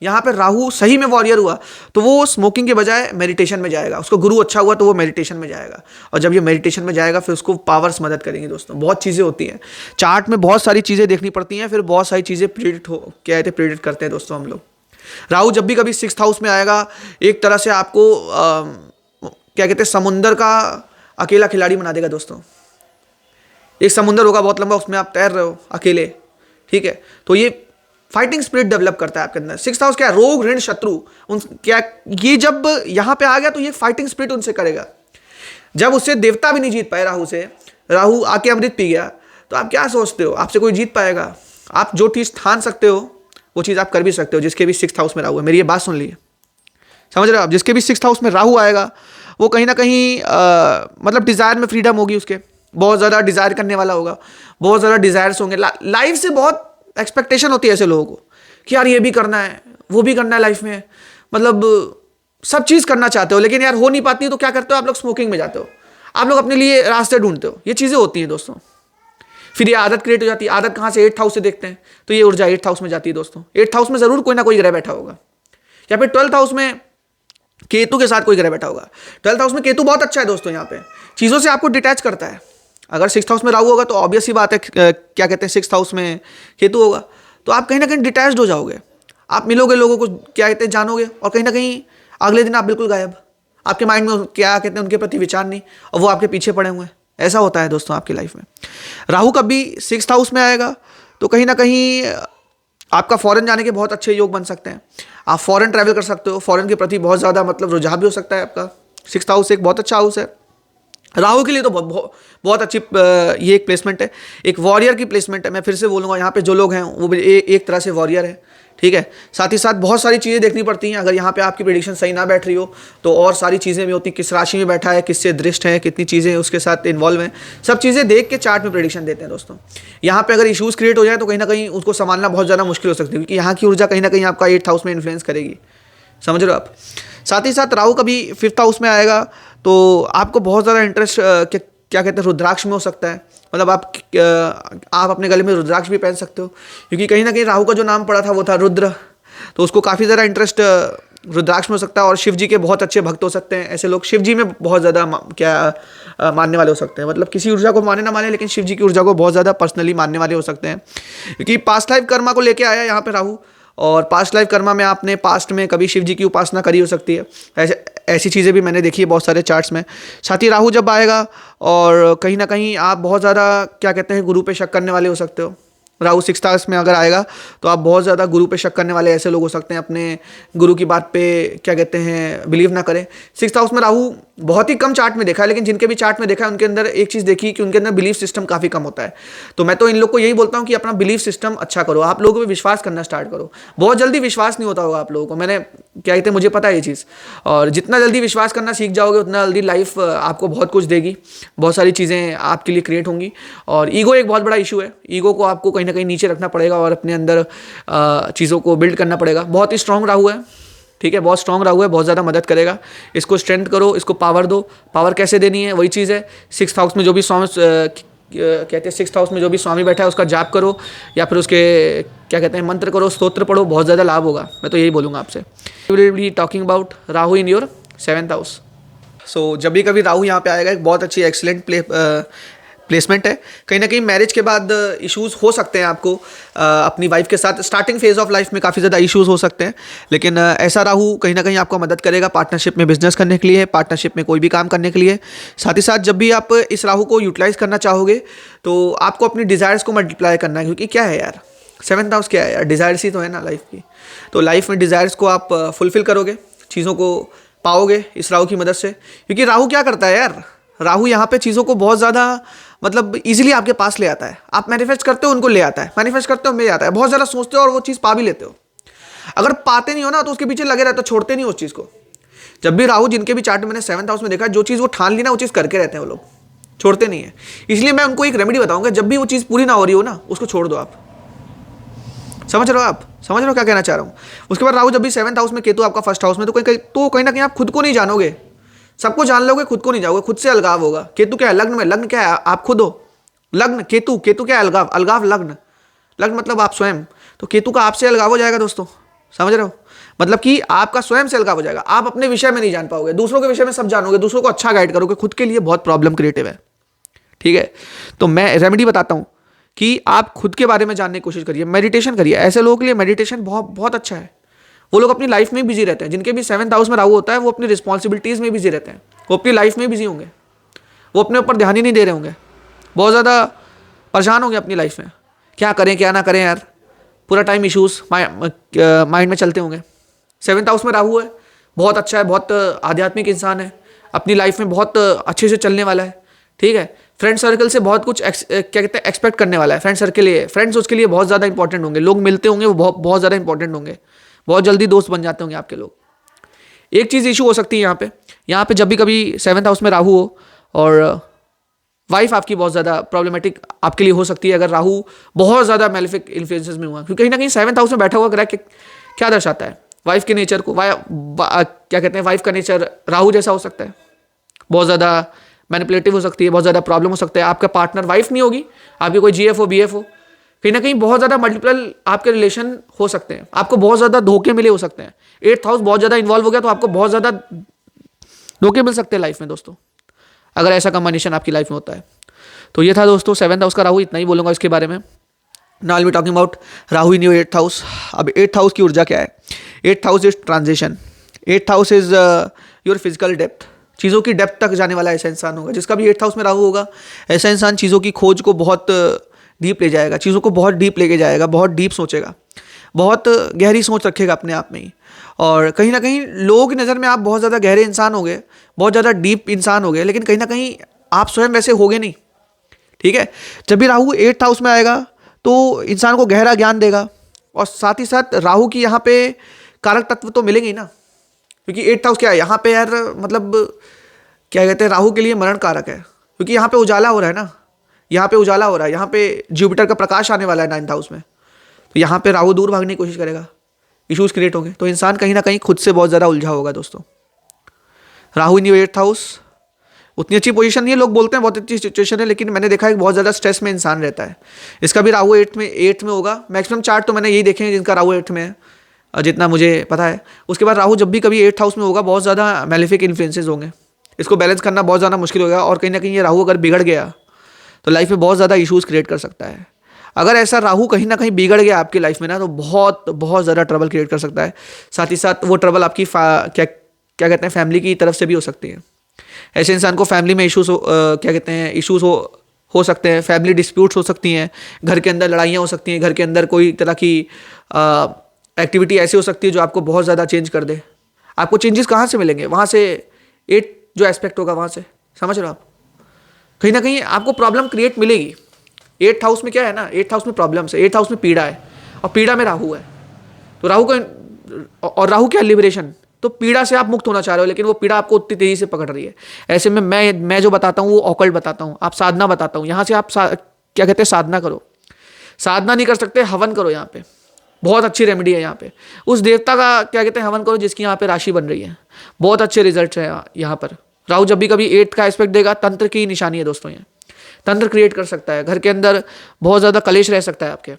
यहाँ पे राहु सही में वॉरियर हुआ तो वो स्मोकिंग के बजाय मेडिटेशन में जाएगा। उसको गुरु अच्छा हुआ तो वो मेडिटेशन में जाएगा और जब ये मेडिटेशन में जाएगा फिर उसको पावर्स मदद करेंगे दोस्तों। बहुत चीज़ें होती हैं चार्ट में, बहुत सारी चीज़ें देखनी पड़ती हैं, फिर बहुत सारी चीज़ें प्रेडिक्ट करते हैं दोस्तों हम लोग। राहु जब भी कभी 6th हाउस में आएगा, एक तरह से आपको क्या कहते हैं समुंदर का अकेला खिलाड़ी बना देगा दोस्तों। एक समुंदर होगा बहुत लंबा, उसमें आप तैर रहे हो अकेले, ठीक है, तो ये फाइटिंग स्पिरिट डेवलप करता है आपके अंदर। 6th हाउस क्या है, रोग ऋण शत्रु, उन क्या ये जब यहां पे आ गया तो ये फाइटिंग स्पिरिट उनसे करेगा। जब उससे देवता भी नहीं जीत पाए राहु से, राहु आके अमृत पी गया, तो आप क्या सोचते हो आपसे कोई जीत पाएगा? आप जो चीज ठान सकते हो वो चीज आप कर भी सकते हो। जिसके भी 6th हाउस में राहु है, मेरी ये बात सुन लीजिए, समझ रहे हो आप? जिसके भी 6th हाउस में राहु आएगा वो कहीं ना कहीं मतलब डिजायर में फ्रीडम होगी उसके, बहुत ज्यादा डिजायर करने वाला होगा, बहुत ज्यादा डिजायर्स होंगे। लाइफ से बहुत एक्सपेक्टेशन होती है ऐसे लोगों को कि यार ये भी करना है, वो भी करना है लाइफ में, मतलब सब चीज़ करना चाहते हो लेकिन यार हो नहीं पाती, तो क्या करते हो आप लोग? स्मोकिंग में जाते हो, आप लोग अपने लिए रास्ते ढूंढते हो। ये चीज़ें होती हैं दोस्तों। फिर ये आदत क्रिएट हो जाती है। आदत कहाँ से? 8th हाउस से देखते हैं तो ये ऊर्जा 8th हाउस में जाती है दोस्तों। 8th हाउस में जरूर कोई ना कोई ग्रह बैठा होगा, या फिर 12th हाउस में केतु के साथ कोई ग्रह बैठा होगा। 12th हाउस में केतु बहुत अच्छा है दोस्तों, यहाँ पे चीज़ों से आपको डिटैच करता है। अगर 6th हाउस में राहु होगा तो ऑब्वियस ही बात है क्या कहते हैं 6th हाउस में केतु होगा, तो आप कहीं ना कहीं डिटैच्ड हो जाओगे। आप मिलोगे लोगों को, क्या कहते हैं जानोगे, और कहीं ना कहीं अगले दिन आप बिल्कुल गायब। आपके माइंड में क्या कहते हैं उनके प्रति विचार नहीं और वो आपके पीछे पड़े हुए हैं। ऐसा होता है दोस्तों आपकी लाइफ में। राहु कभी 6th हाउस में आएगा तो कहीं ना कहीं आपका फॉरेन जाने के बहुत अच्छे योग बन सकते हैं। आप फॉरेन ट्रैवल कर सकते हो, फॉरेन के प्रति बहुत ज़्यादा मतलब रुझाव भी हो सकता है आपका। 6th हाउस एक बहुत अच्छा हाउस है राहु के लिए, तो बहुत अच्छी ये एक प्लेसमेंट है, एक वॉरियर की प्लेसमेंट है। मैं फिर से बोलूँगा, यहाँ पे जो लोग हैं वो एक तरह से वॉरियर है, ठीक है। साथ ही साथ बहुत सारी चीज़ें देखनी पड़ती हैं। अगर यहाँ पे आपकी प्रेडिक्शन सही ना बैठ रही हो तो और सारी चीज़ें भी होती हैं। किस राशि में बैठा है, किससे दृष्ट है, कितनी चीज़ें उसके साथ इन्वॉल्व हैं, सब चीज़ें देख के चार्ट में प्रेडिक्शन देते हैं दोस्तों। यहाँ पे अगर इशूज़ क्रिएट हो जाए तो कहीं ना कहीं उसको संभालना बहुत ज़्यादा मुश्किल हो सकती है, क्योंकि यहाँ की ऊर्जा कहीं ना कहीं आपका 8th हाउस में इन्फ्लुएंस करेगी, समझ रहे हो आप। साथ ही साथ राहु कभी 5th हाउस में आएगा तो आपको बहुत ज़्यादा इंटरेस्ट क्या कहते हैं रुद्राक्ष में हो सकता है। मतलब आप अपने गले में रुद्राक्ष भी पहन सकते हो, क्योंकि कहीं ना कहीं राहु का जो नाम पड़ा था वो था रुद्र, तो उसको काफ़ी ज़्यादा इंटरेस्ट रुद्राक्ष में हो सकता है। और शिव जी के बहुत अच्छे भक्त हो सकते हैं ऐसे लोग, शिव जी में बहुत ज़्यादा मानने वाले हो सकते हैं। मतलब किसी ऊर्जा को माने ना माने, लेकिन शिव जी की ऊर्जा को बहुत ज़्यादा पर्सनली मानने वाले हो सकते हैं, क्योंकि पास्ट लाइफ कर्मा को लेके आया यहाँ पे राहु। और पास्ट लाइफ कर्मा में आपने पास्ट में कभी शिव जी की उपासना करी हो सकती है, ऐसी चीज़ें भी मैंने देखी है बहुत सारे चार्ट्स में। साथ ही राहु जब आएगा और कहीं ना कहीं आप बहुत ज़्यादा क्या कहते हैं गुरु पे शक करने वाले हो सकते हो। राहु 6th हाउस में अगर आएगा तो आप बहुत ज़्यादा गुरु पे शक करने वाले ऐसे लोग हो सकते हैं, अपने गुरु की बात पे क्या कहते हैं बिलीव ना करें। 6th हाउस में राहु बहुत ही कम चार्ट में देखा है, लेकिन जिनके भी चार्ट में देखा है उनके अंदर एक चीज़ देखी कि उनके अंदर बिलीफ सिस्टम काफ़ी कम होता है। तो मैं तो इन लोग को यही बोलता हूँ कि अपना बिलीफ सिस्टम अच्छा करो, आप लोगों पर विश्वास करना स्टार्ट करो। बहुत जल्दी विश्वास नहीं होता होगा आप लोगों को, मैंने क्या कहते हैं मुझे पता है ये चीज़। और जितना जल्दी विश्वास करना सीख जाओगे उतना जल्दी लाइफ आपको बहुत कुछ देगी, बहुत सारी चीज़ें आपके लिए क्रिएट होंगी। और ईगो एक बहुत बड़ा इशू है, ईगो को आपको कहीं ना कहीं नीचे रखना पड़ेगा और अपने अंदर चीज़ों को बिल्ड करना पड़ेगा। बहुत ही स्ट्रांग राहु है, ठीक है, बहुत स्ट्रांग राहु है, बहुत ज़्यादा मदद करेगा। इसको स्ट्रेंथ करो, इसको पावर दो। पावर कैसे देनी है वही चीज़ है। 6th हाउस में जो भी स्वामी कहते हैं 6th हाउस में जो भी स्वामी बैठा है उसका जाप करो, या फिर उसके क्या कहते हैं मंत्र करो, स्तोत्र पढ़ो, बहुत ज़्यादा लाभ होगा। मैं तो यही बोलूँगा आपसे। We will be talking about Rahu in your 7th house. So जब भी कभी राहु यहाँ पे आएगा, एक बहुत अच्छी एक्सीलेंट प्लेसमेंट है। कहीं ना कहीं मैरिज के बाद इश्यूज हो सकते हैं आपको अपनी वाइफ के साथ, स्टार्टिंग फेज ऑफ लाइफ में काफ़ी ज़्यादा इश्यूज हो सकते हैं, लेकिन ऐसा राहु कहीं ना कहीं आपको मदद करेगा पार्टनरशिप में बिजनेस करने के लिए, पार्टनरशिप में कोई भी काम करने के लिए। साथ ही साथ जब भी आप इस राहु को यूटिलाइज करना चाहोगे तो आपको अपनी डिज़ायर्स को मल्टीप्लाई करना है, क्योंकि क्या है यार, 7th हाउस क्या है यार, डिज़ायर्स ही तो है ना लाइफ की। तो लाइफ में डिज़ायर्स को आप फुलफिल करोगे, चीज़ों को पाओगे इस राहु की मदद से। क्योंकि राहु क्या करता है यार, राहु यहाँ पे चीज़ों को बहुत ज़्यादा मतलब इजीली आपके पास ले आता है। आप मैनिफेस्ट करते हो उनको ले आता है, मैनिफेस्ट करते हो ले आता है, बहुत ज़्यादा सोचते हो और वो चीज़ पा भी लेते हो। अगर पाते नहीं हो ना तो उसके पीछे लगे रहते हो, छोड़ते नहीं हो उस चीज़ को। जब भी राहु जिनके भी चार्ट में मैंने 7th हाउस में देखा, जो चीज़ वो ठान ली ना वो चीज़ करके रहते हैं वो लोग, छोड़ते नहीं है। इसलिए मैं उनको एक रेमेडी बताऊंगा, जब भी वो चीज़ पूरी ना हो रही हो ना उसको छोड़ दो आप। समझ रहे हो आप, समझ रहे हो क्या कहना चाह रहा हूँ। उसके बाद राहु जब भी 7th हाउस में, केतु आपका 1st हाउस में, तो कहीं ना कहीं आप खुद को नहीं जानोगे, सबको जान लोगे, खुद को नहीं जाओगे, खुद से अलगाव होगा। केतु क्या है लग्न में, लग्न क्या है आप खुद हो, लग्न केतु, केतु क्या है अलगाव, अलगाव लग्न, लग्न मतलब आप स्वयं। तो केतु का आपसे अलगाव हो जाएगा दोस्तों, समझ रहे हो, मतलब कि आपका स्वयं से अलगाव हो जाएगा। आप अपने विषय में नहीं जान पाओगे, दूसरों के विषय में सब जानोगे, दूसरों को अच्छा गाइड करोगे, खुद के लिए बहुत प्रॉब्लम क्रिएटिव है। ठीक है, तो मैं रेमेडी बताता हूँ कि आप खुद के बारे में जानने की कोशिश करिए, मेडिटेशन करिए। ऐसे लोगों के लिए मेडिटेशन बहुत बहुत अच्छा है। वो लोग अपनी लाइफ में बिजी रहते हैं, जिनके भी 7th हाउस में राहु होता है वो अपनी रिस्पॉन्सिबिलिटीज़ में बिजी रहते हैं, वो अपनी लाइफ में बिजी होंगे, वो अपने ऊपर ध्यान ही नहीं दे रहे होंगे, बहुत ज़्यादा परेशान होंगे अपनी लाइफ में, क्या करें क्या ना करें यार, पूरा टाइम इश्यूज माइंड में चलते होंगे। 7th हाउस में राहु है, बहुत अच्छा है, बहुत आध्यात्मिक इंसान है, अपनी लाइफ में बहुत अच्छे से चलने वाला है। ठीक है, फ्रेंड सर्कल से बहुत कुछ क्या कहते हैं एक्सपेक्ट करने वाला है। फ्रेंड सर्कल लिए, फ्रेंड्स उसके लिए बहुत ज़्यादा इंपॉर्टेंट होंगे, लोग मिलते होंगे वो बहुत ज़्यादा इंपॉर्टेंट होंगे, बहुत जल्दी दोस्त बन जाते होंगे आपके लोग। एक चीज़ इशू हो सकती है यहाँ पे जब भी कभी 7th हाउस में राहु हो और वाइफ आपकी बहुत ज़्यादा प्रॉब्लमेटिक आपके लिए हो सकती है, अगर राहु बहुत ज़्यादा मैलेफिक इन्फ्लुएंसेस में हुआ, क्योंकि कहीं ना कहीं 7th हाउस में बैठा हुआ ग्रह क्या दर्शाता है, वाइफ के नेचर को। क्या कहते हैं, वाइफ का नेचर राहु जैसा हो सकता है, बहुत ज़्यादा मैनिपुलेटिव हो सकती है, बहुत ज़्यादा प्रॉब्लम हो सकता है। आपका पार्टनर वाइफ नहीं होगी, आपकी कोई जीएफ हो, बीएफ हो, कहीं ना कहीं बहुत ज़्यादा मल्टीपल आपके रिलेशन हो सकते हैं, आपको बहुत ज़्यादा धोखे मिले हो सकते हैं। 8th हाउस बहुत ज़्यादा इन्वॉल्व हो गया तो आपको बहुत ज़्यादा धोखे मिल सकते हैं लाइफ में दोस्तों, अगर ऐसा कॉम्बिनेशन आपकी लाइफ में होता है। तो ये था दोस्तों 7th हाउस का राहु, इतना ही बोलूँगा इसके बारे में। Now I will be talking about Rahu in your 8th house. अब 8th हाउस की ऊर्जा क्या है? 8th house is transition, 8th house is your physical depth, चीज़ों की डेप्थ तक जाने वाला ऐसा इंसान होगा। जिसका भी 8th हाउस में राहु होगा, ऐसा इंसान चीज़ों की खोज को बहुत डीप ले जाएगा, चीज़ों को बहुत डीप लेके जाएगा, बहुत डीप सोचेगा, बहुत गहरी सोच रखेगा अपने आप में ही। और कहीं ना कहीं लोगों की नज़र में आप बहुत ज़्यादा गहरे इंसान हो गए, बहुत ज़्यादा डीप इंसान हो गए, लेकिन कहीं ना कहीं आप स्वयं वैसे होगे नहीं। ठीक है, जब भी राहु 8th हाउस में आएगा तो इंसान को गहरा ज्ञान देगा, और साथ ही साथ राहु की यहाँ पे कारक तत्व तो मिलेंगे ही ना, क्योंकि 8th हाउस क्या है यहाँ पे यार, मतलब क्या कहते हैं, राहु के लिए मरण कारक है, क्योंकि यहाँ पे उजाला हो रहा है ना, यहाँ पे उजाला हो रहा है, यहाँ पे जुपिटर का प्रकाश आने वाला है 9th हाउस में, तो यहाँ पे राहु दूर भागने की कोशिश करेगा, इश्यूज क्रिएट होंगे, तो इंसान कहीं ना कहीं खुद से बहुत ज़्यादा उलझा होगा दोस्तों। राहु इन 8th हाउस उतनी अच्छी पोजीशन नहीं है, लोग बोलते हैं बहुत अच्छी सिचुएशन है, लेकिन मैंने देखा है कि बहुत ज़्यादा स्ट्रेस में इंसान रहता है। इसका भी राहु 8th में होगा, मैक्सिमम चार्ट तो मैंने यही देखे हैं जिनका राहु 8th में है, जितना मुझे पता है। उसके बाद राहु जब भी कभी 8th हाउस में होगा, बहुत ज़्यादा मैलेफिक इन्फ्लुएंसेस होंगे, इसको बैलेंस करना बहुत ज़्यादा मुश्किल होगा, और कहीं ना कहीं ये राहु अगर बिगड़ गया तो लाइफ में बहुत ज़्यादा इश्यूज़ क्रिएट कर सकता है। अगर ऐसा राहु कहीं ना कहीं बिगड़ गया आपकी लाइफ में ना, तो बहुत बहुत ज़्यादा ट्रबल क्रिएट कर सकता है। साथ ही साथ वो ट्रबल आपकी क्या कहते हैं फैमिली की तरफ से भी हो सकती है। ऐसे इंसान को फैमिली में इश्यूज़ क्या कहते हैं इश्यूज़ हो सकते हैं, फैमिली डिस्प्यूट्स हो सकती हैं, घर के अंदर लड़ाइयाँ हो सकती हैं, घर के अंदर कोई तरह की एक्टिविटी ऐसी हो सकती है जो आपको बहुत ज़्यादा चेंज कर दे। आपको चेंजेस कहाँ से मिलेंगे? वहाँ से 8 जो एस्पेक्ट होगा वहाँ से, समझ रहे हो आप, कहीं ना कहीं आपको प्रॉब्लम क्रिएट मिलेगी। 8th हाउस में क्या है ना, 8th हाउस में प्रॉब्लम्स है, 8th हाउस में पीड़ा है, और पीड़ा में राहु है, तो राहु का और राहु क्या लिबरेशन, तो पीड़ा से आप मुक्त होना चाह रहे हो, लेकिन वो पीड़ा आपको उतनी तेजी से पकड़ रही है। ऐसे में मैं जो बताता हूँ वो ऑकल्ट बताता हूँ, आप साधना बताता हूँ, यहाँ से आप क्या कहते हैं साधना करो। साधना नहीं कर सकते, हवन करो, यहाँ पे बहुत अच्छी रेमेडी है। यहाँ पे उस देवता का क्या कहते हैं हवन करो जिसकी यहाँ पे राशि बन रही है, बहुत अच्छे रिजल्ट है यहाँ पर। राहु जब भी कभी 8th का एस्पेक्ट देगा, तंत्र की निशानी है दोस्तों, ये तंत्र क्रिएट कर सकता है, घर के अंदर बहुत ज़्यादा कलेश रह सकता है आपके,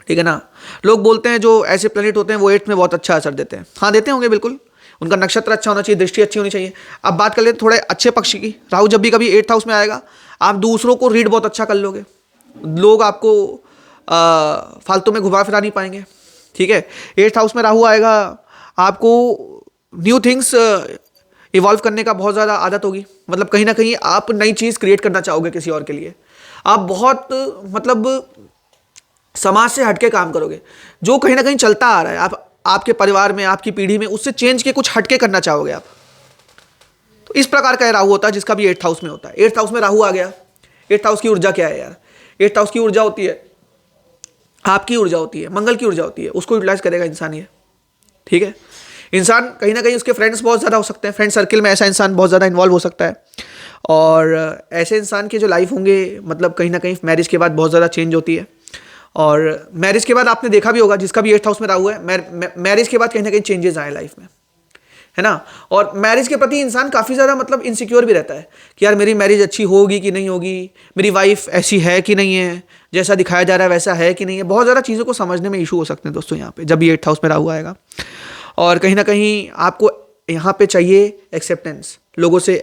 ठीक है ना। लोग बोलते हैं जो ऐसे प्लेनेट होते हैं वो 8th में बहुत अच्छा असर देते हैं, हाँ देते होंगे बिल्कुल, उनका नक्षत्र अच्छा होना चाहिए, दृष्टि अच्छी होनी चाहिए। अब बात कर लेते थोड़े अच्छे पक्ष की। राहु जब भी कभी 8th हाउस में आएगा, आप दूसरों को रीड बहुत अच्छा कर लोगे, लोग आपको फालतू में घुमा फिरा नहीं पाएंगे, ठीक है। 8th हाउस में राहु आएगा, आपको न्यू थिंग्स इवॉल्व करने का बहुत ज़्यादा आदत होगी। मतलब कहीं ना कहीं आप नई चीज़ क्रिएट करना चाहोगे किसी और के लिए। आप बहुत मतलब समाज से हटके काम करोगे, जो कहीं ना कहीं चलता आ रहा है आप आपके परिवार में, आपकी पीढ़ी में, उससे चेंज के कुछ हटके करना चाहोगे आप। तो इस प्रकार का राहु होता है जिसका भी 8th हाउस में होता है। 8th हाउस में राहु आ गया। 8th हाउस की ऊर्जा क्या है यार? 8th हाउस की ऊर्जा होती है, आपकी ऊर्जा होती है, मंगल की ऊर्जा होती है, उसको यूटिलाइज करेगा इंसान ये, ठीक है। इंसान कहीं ना कहीं उसके फ्रेंड्स बहुत ज़्यादा हो सकते हैं, फ्रेंड सर्किल में ऐसा इंसान बहुत ज़्यादा इन्वॉल्व हो सकता है। और ऐसे इंसान की जो लाइफ होंगे, मतलब कहीं ना कहीं मैरिज के बाद बहुत ज़्यादा चेंज होती है। और मैरिज के बाद आपने देखा भी होगा, जिसका भी 8th हाउस में राहु है, मैरिज के बाद कहीं ना कहीं चेंजेस आए लाइफ में, है ना। और मैरिज के प्रति इंसान काफ़ी ज़्यादा मतलब इनसिक्योर भी रहता है कि यार मेरी मैरिज अच्छी होगी कि नहीं होगी, मेरी वाइफ ऐसी है कि नहीं है, जैसा दिखाया जा रहा है वैसा है कि नहीं है। बहुत ज़्यादा चीज़ों को समझने में इशू हो सकते हैं दोस्तों यहाँ पे, जब भी 8th हाउस में राहु आएगा। और कहीं ना कहीं आपको यहाँ पे चाहिए एक्सेप्टेंस, लोगों से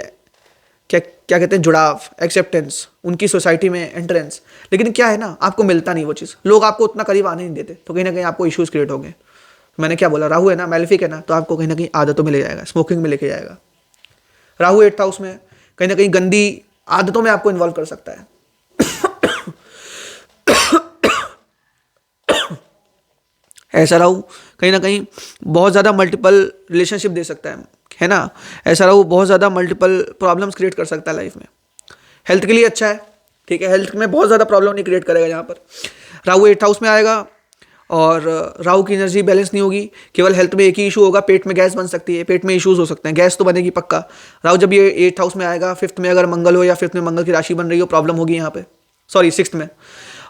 क्या क्या कहते हैं, जुड़ाव, एक्सेप्टेंस, उनकी सोसाइटी में एंट्रेंस। लेकिन क्या है ना, आपको मिलता नहीं वो चीज़, लोग आपको उतना करीब आने नहीं देते, तो कहीं ना कहीं आपको इश्यूज क्रिएट होंगे। मैंने क्या बोला, राहु है ना, मैलेफिक है ना, तो आपको कहीं ना कहीं आदतों में ले जाएगा, स्मोकिंग में लेके जाएगा। राहु 8th हाउस में कहीं ना कहीं गंदी आदतों में आपको इन्वॉल्व कर सकता है। ऐसा राहु कहीं ना कहीं बहुत ज़्यादा मल्टीपल रिलेशनशिप दे सकता है ना। ऐसा राहु बहुत ज़्यादा मल्टीपल प्रॉब्लम्स क्रिएट कर सकता है लाइफ में। हेल्थ के लिए अच्छा है, ठीक है, हेल्थ में बहुत ज़्यादा प्रॉब्लम नहीं क्रिएट करेगा यहाँ पर। राहु 8th हाउस में आएगा और राहु की एनर्जी बैलेंस नहीं होगी, केवल हेल्थ में एक ही इशू होगा, पेट में गैस बन सकती है, पेट में इश्यूज हो सकते हैं, गैस तो बनेगी पक्का। राहु जब ये 8th हाउस में आएगा, 5th में अगर मंगल हो या 5th में मंगल की राशि बन रही हो, प्रॉब्लम होगी यहाँ पे, सॉरी 6th में।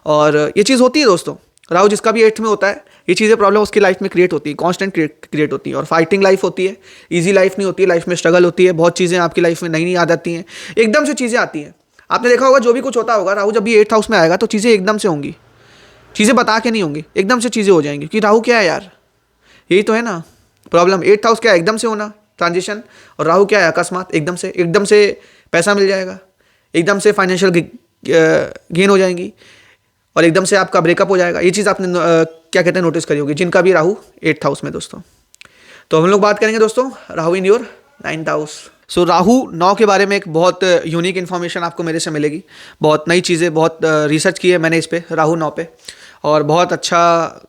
और ये चीज़ होती है दोस्तों, राहु जिसका भी 8th में होता है, ये चीज़ें प्रॉब्लम उसकी लाइफ में क्रिएट होती है, कॉन्स्टेंट क्रिएट होती है। और फाइटिंग लाइफ होती है, ईजी लाइफ नहीं होती है, लाइफ में स्ट्रगल होती है, बहुत चीज़ें आपकी लाइफ में नई नई आ जाती हैं, एकदम से चीज़ें आती हैं। आपने देखा होगा जो भी कुछ होता होगा, राहु जब भी 8th हाउस में आएगा तो चीज़ें एकदम से होंगी, चीज़ें बता के नहीं होंगी, एकदम से चीज़ें हो जाएंगी। कि राहु क्या है यार, यही तो है ना प्रॉब्लम। 8th हाउस क्या है, एकदम से होना, ट्रांजिशन। और राहु क्या है, अकस्मात, एकदम से पैसा मिल जाएगा, एकदम से फाइनेंशियल गेन हो जाएंगी, और एकदम से आपका ब्रेकअप हो जाएगा। ये चीज़ आपने क्या कहते हैं नोटिस करी होगी, जिनका भी राहु 8th हाउस में दोस्तों। तो हम लोग बात करेंगे दोस्तों Rahu in your 9th house. So Rahu 9 के बारे में एक बहुत यूनिक इन्फॉर्मेशन आपको मेरे से मिलेगी, बहुत नई चीज़ें, बहुत रिसर्च की है मैंने इस पे, राहु 9 पे। और बहुत अच्छा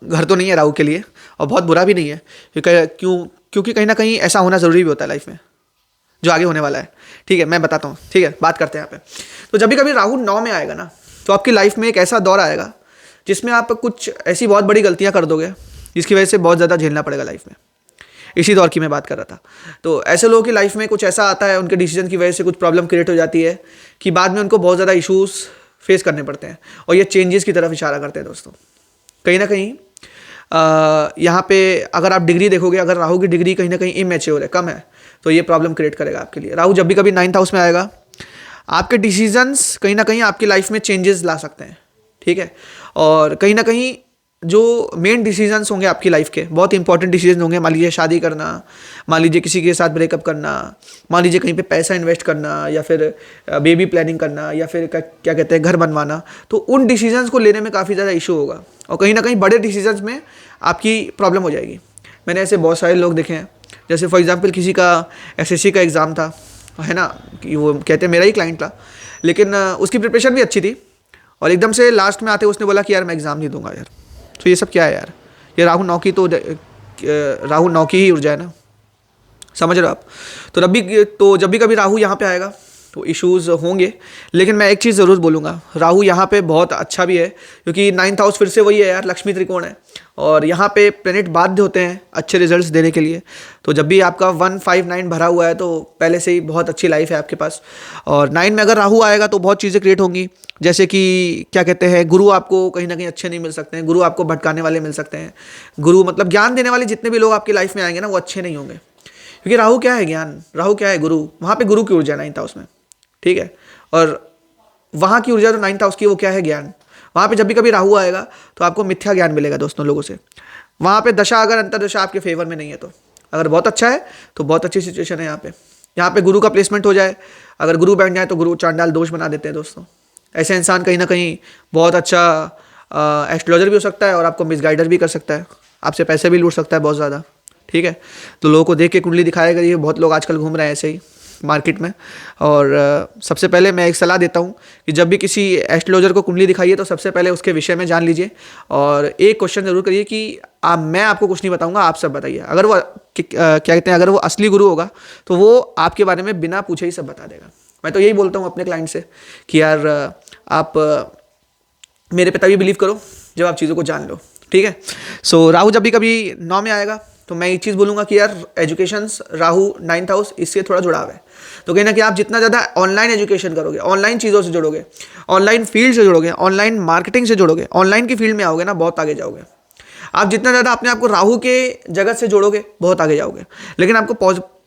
घर तो नहीं है राहु के लिए, और बहुत बुरा भी नहीं है, क्योंकि कहीं ना कहीं ऐसा होना ज़रूरी भी होता है लाइफ में, जो आगे होने वाला है, ठीक है, मैं बताता हूँ, ठीक है, बात करते हैं यहाँ पे। तो जब भी कभी राहु 9 में आएगा ना, तो आपकी लाइफ में एक ऐसा दौर आएगा जिसमें आप कुछ ऐसी बहुत बड़ी गलतियाँ कर दोगे जिसकी वजह से बहुत ज़्यादा झेलना पड़ेगा लाइफ में। इसी दौर की मैं बात कर रहा था। तो ऐसे लोगों की लाइफ में कुछ ऐसा आता है, उनके डिसीजन की वजह से कुछ प्रॉब्लम क्रिएट हो जाती है कि बाद में उनको बहुत ज़्यादा इश्यूज फेस करने पड़ते हैं, और ये चेंजेस की तरफ इशारा करते हैं दोस्तों। कहीं ना कहीं यहाँ पे अगर आप डिग्री देखोगे, अगर राहु की डिग्री कहीं ना कहीं इमैच्योर है, कम है, तो ये प्रॉब्लम क्रिएट करेगा आपके लिए। राहु जब भी कभी 9th हाउस में आएगा, आपके डिसीजंस कहीं ना कहीं आपकी लाइफ में चेंजेस ला सकते हैं, ठीक है। और कहीं ना कहीं जो मेन डिसीजंस होंगे आपकी लाइफ के, बहुत इंपॉर्टेंट डिसीजन होंगे, मान लीजिए शादी करना, मान लीजिए किसी के साथ ब्रेकअप करना, मान लीजिए कहीं पे पैसा इन्वेस्ट करना, या फिर बेबी प्लानिंग करना, या फिर क्या कहते हैं घर बनवाना, तो उन डिसीजंस को लेने में काफ़ी ज़्यादा इशू होगा, और कहीं ना कहीं बड़े डिसीजंस में आपकी प्रॉब्लम हो जाएगी। मैंने ऐसे बहुत सारे लोग देखे हैं, जैसे फॉर एग्जाम्पल किसी का SSC का एग्ज़ाम था, है ना, कि वो कहते हैं मेरा ही क्लाइंट था, लेकिन उसकी प्रिपरेशन भी अच्छी थी, और एकदम से लास्ट में आते उसने बोला कि यार मैं एग्ज़ाम नहीं दूंगा यार। तो ये सब क्या है यार, ये राहु 9 की, तो राहु 9 की ही ऊर्जा है ना, समझ रहे हो आप। तो जब भी कभी राहु यहाँ पे आएगा तो इश्यूज़ होंगे, लेकिन मैं एक चीज़ ज़रूर बोलूँगा, राहु यहाँ पे बहुत अच्छा भी है, क्योंकि 9th हाउस फिर से वही है यार, लक्ष्मी त्रिकोण है, और यहाँ पे प्लेनेट बाध्य होते हैं अच्छे रिजल्ट्स देने के लिए। तो जब भी आपका 159 भरा हुआ है, तो पहले से ही बहुत अच्छी लाइफ है आपके पास। और 9 में अगर राहु आएगा तो बहुत चीज़ें क्रिएट होंगी, जैसे कि क्या कहते हैं, गुरु आपको कहीं ना कहीं अच्छे नहीं मिल सकते हैं, गुरु आपको भटकाने वाले मिल सकते हैं, गुरु मतलब ज्ञान देने वाले जितने भी लोग आपकी लाइफ में आएंगे ना, वो अच्छे नहीं होंगे, क्योंकि राहु क्या है, ज्ञान, राहु क्या है, गुरु, वहाँ पे गुरु की ऊर्जा 9th हाउस में, ठीक है। और वहाँ की ऊर्जा जो 9th हाउस की, वो क्या है, ज्ञान। वहाँ पे जब भी कभी राहु आएगा तो आपको मिथ्या ज्ञान मिलेगा दोस्तों लोगों से। वहाँ पे दशा, अगर अंतरदशा आपके फेवर में नहीं है तो, अगर बहुत अच्छा है तो बहुत अच्छी सिचुएशन है यहाँ पे गुरु का प्लेसमेंट हो जाए, अगर गुरु बैठ जाए तो गुरु चांडाल दोष बना देते हैं दोस्तों। ऐसे इंसान कहीं ना कहीं बहुत अच्छा एस्ट्रोलॉजर भी हो सकता है और आपको मिसगाइडर भी कर सकता है, आपसे पैसे भी लूट सकता है बहुत ज़्यादा, ठीक है। तो लोगों को देख के कुंडली दिखाया करिए, बहुत लोग आजकल घूम रहे हैं ऐसे ही मार्केट में। और सबसे पहले मैं एक सलाह देता हूँ कि जब भी किसी एस्ट्रोलॉजर को कुंडली दिखाइए तो सबसे पहले उसके विषय में जान लीजिए और एक क्वेश्चन जरूर करिए कि मैं आपको कुछ नहीं बताऊंगा, आप सब बताइए। अगर वो क्या कहते हैं, अगर वो असली गुरु होगा तो वो आपके बारे में बिना पूछे ही सब बता देगा। मैं तो यही बोलता हूँ अपने क्लाइंट से कि यार आप मेरे पे तभी बिलीव करो जब आप चीज़ों को जान लो, ठीक है। सो राहु जब भी कभी 9 में आएगा तो मैं एक चीज़ बोलूँगा कि यार एजुकेशन, राहु 9th हाउस, इससे थोड़ा जुड़ाव है। तो कहीं ना कहीं आप जितना ज़्यादा ऑनलाइन एजुकेशन करोगे, ऑनलाइन चीज़ों से जुड़ोगे, ऑनलाइन फील्ड से जुड़ोगे, ऑनलाइन मार्केटिंग से जुड़ोगे, ऑनलाइन की फील्ड में आओगे ना, बहुत आगे जाओगे। आप जितना ज़्यादा अपने आप को राहु के जगत से जोड़ोगे बहुत आगे जाओगे। लेकिन आपको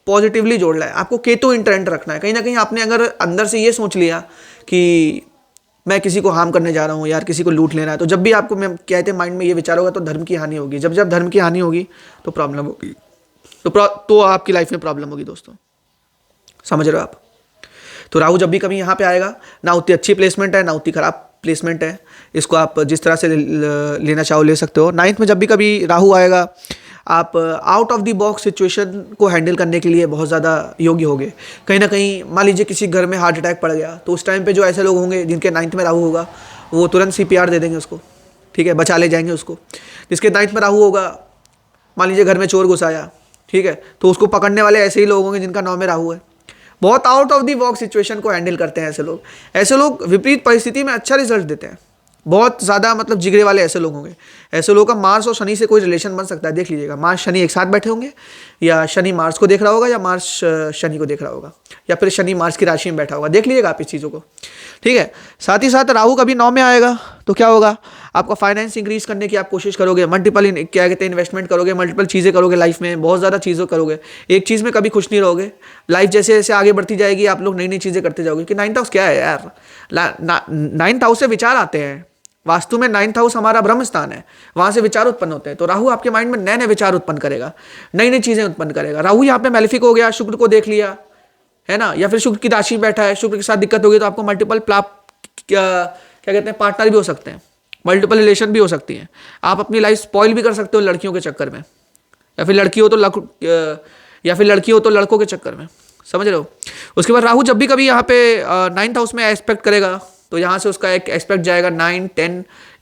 पॉजिटिवली जोड़ना है, आपको केतु इंटरेंट रखना है। कहीं ना कहीं आपने अगर अंदर से ये सोच लिया कि मैं किसी को हार्म करने जा रहा हूँ यार, किसी को लूट लेना है, तो जब भी आपको मैं कहते माइंड में ये विचार होगा तो धर्म की हानि होगी। जब जब धर्म की हानि होगी तो प्रॉब्लम होगी, तो आपकी लाइफ में प्रॉब्लम होगी दोस्तों, समझ रहे हो आप। तो राहु जब भी कभी यहाँ पे आएगा, ना उतनी अच्छी प्लेसमेंट है ना उतनी खराब प्लेसमेंट है, इसको आप जिस तरह से लेना चाहो ले सकते हो। 9th में जब भी कभी राहु आएगा, आप out of the box situation को हैंडल करने के लिए बहुत ज़्यादा योग्य होंगे। कहीं ना कहीं मान लीजिए किसी घर में हार्ट अटैक पड़ गया तो उस टाइम पे जो ऐसे लोग होंगे जिनके 9th में राहु होगा वो तुरंत CPR दे देंगे उसको, ठीक है, बचा ले जाएंगे उसको। जिसके 9th में राहु होगा, मान लीजिए घर में चोर घुस आया, ठीक है, तो उसको पकड़ने वाले ऐसे ही लोग होंगे जिनका 9 में राहु है। बहुत out of the box situation को हैंडल करते हैं ऐसे लोग। ऐसे लोग विपरीत परिस्थिति में अच्छा रिजल्ट देते हैं, बहुत ज़्यादा मतलब जिगरे वाले ऐसे लोग होंगे। ऐसे लोगों का मार्स और शनि से कोई रिलेशन बन सकता है, देख लीजिएगा। मार्स शनि एक साथ बैठे होंगे, या शनि मार्स को देख रहा होगा, या मार्स शनि को देख रहा होगा, या फिर शनि मार्स की राशि में बैठा होगा, देख लीजिएगा आप इस चीज़ों को, ठीक है। साथ ही साथ राहु कभी 9 में आएगा तो क्या होगा, आपका फाइनेंस इंक्रीज करने की आप कोशिश करोगे, मल्टीपल क्या कहते हैं इन्वेस्टमेंट करोगे, मल्टीपल चीज़ें करोगे लाइफ में, बहुत ज़्यादा चीज़ें करोगे, एक चीज़ में कभी खुश नहीं रहोगे। लाइफ जैसे जैसे आगे बढ़ती जाएगी आप लोग नई नई चीज़ें करते जाओगे। कि 9th हाउस क्या है यार, 9th हाउस से विचार आते हैं। वास्तु में 9th हाउस हमारा ब्रह्म स्थान है, वहां से विचार उत्पन्न होते हैं। तो राहु आपके माइंड में नए नए विचार उत्पन्न करेगा, नई नई चीजें उत्पन्न करेगा। राहु यहाँ पे मैलेफिक हो गया, शुक्र को देख लिया है ना, या फिर शुक्र की राशि में बैठा है, शुक्र के साथ दिक्कत होगी तो आपको मल्टीपल क्या कहते हैं पार्टनर भी हो सकते हैं, मल्टीपल रिलेशन भी हो सकती हैं। आप अपनी लाइफ स्पॉइल भी कर सकते हो लड़कियों के चक्कर में, या फिर लड़की हो तो लड़कों के चक्कर में, समझ रहे हो। उसके बाद राहु जब भी कभी यहाँ पे 9th हाउस में एस्पेक्ट करेगा तो यहाँ से उसका एक एस्पेक्ट जाएगा 9, 10,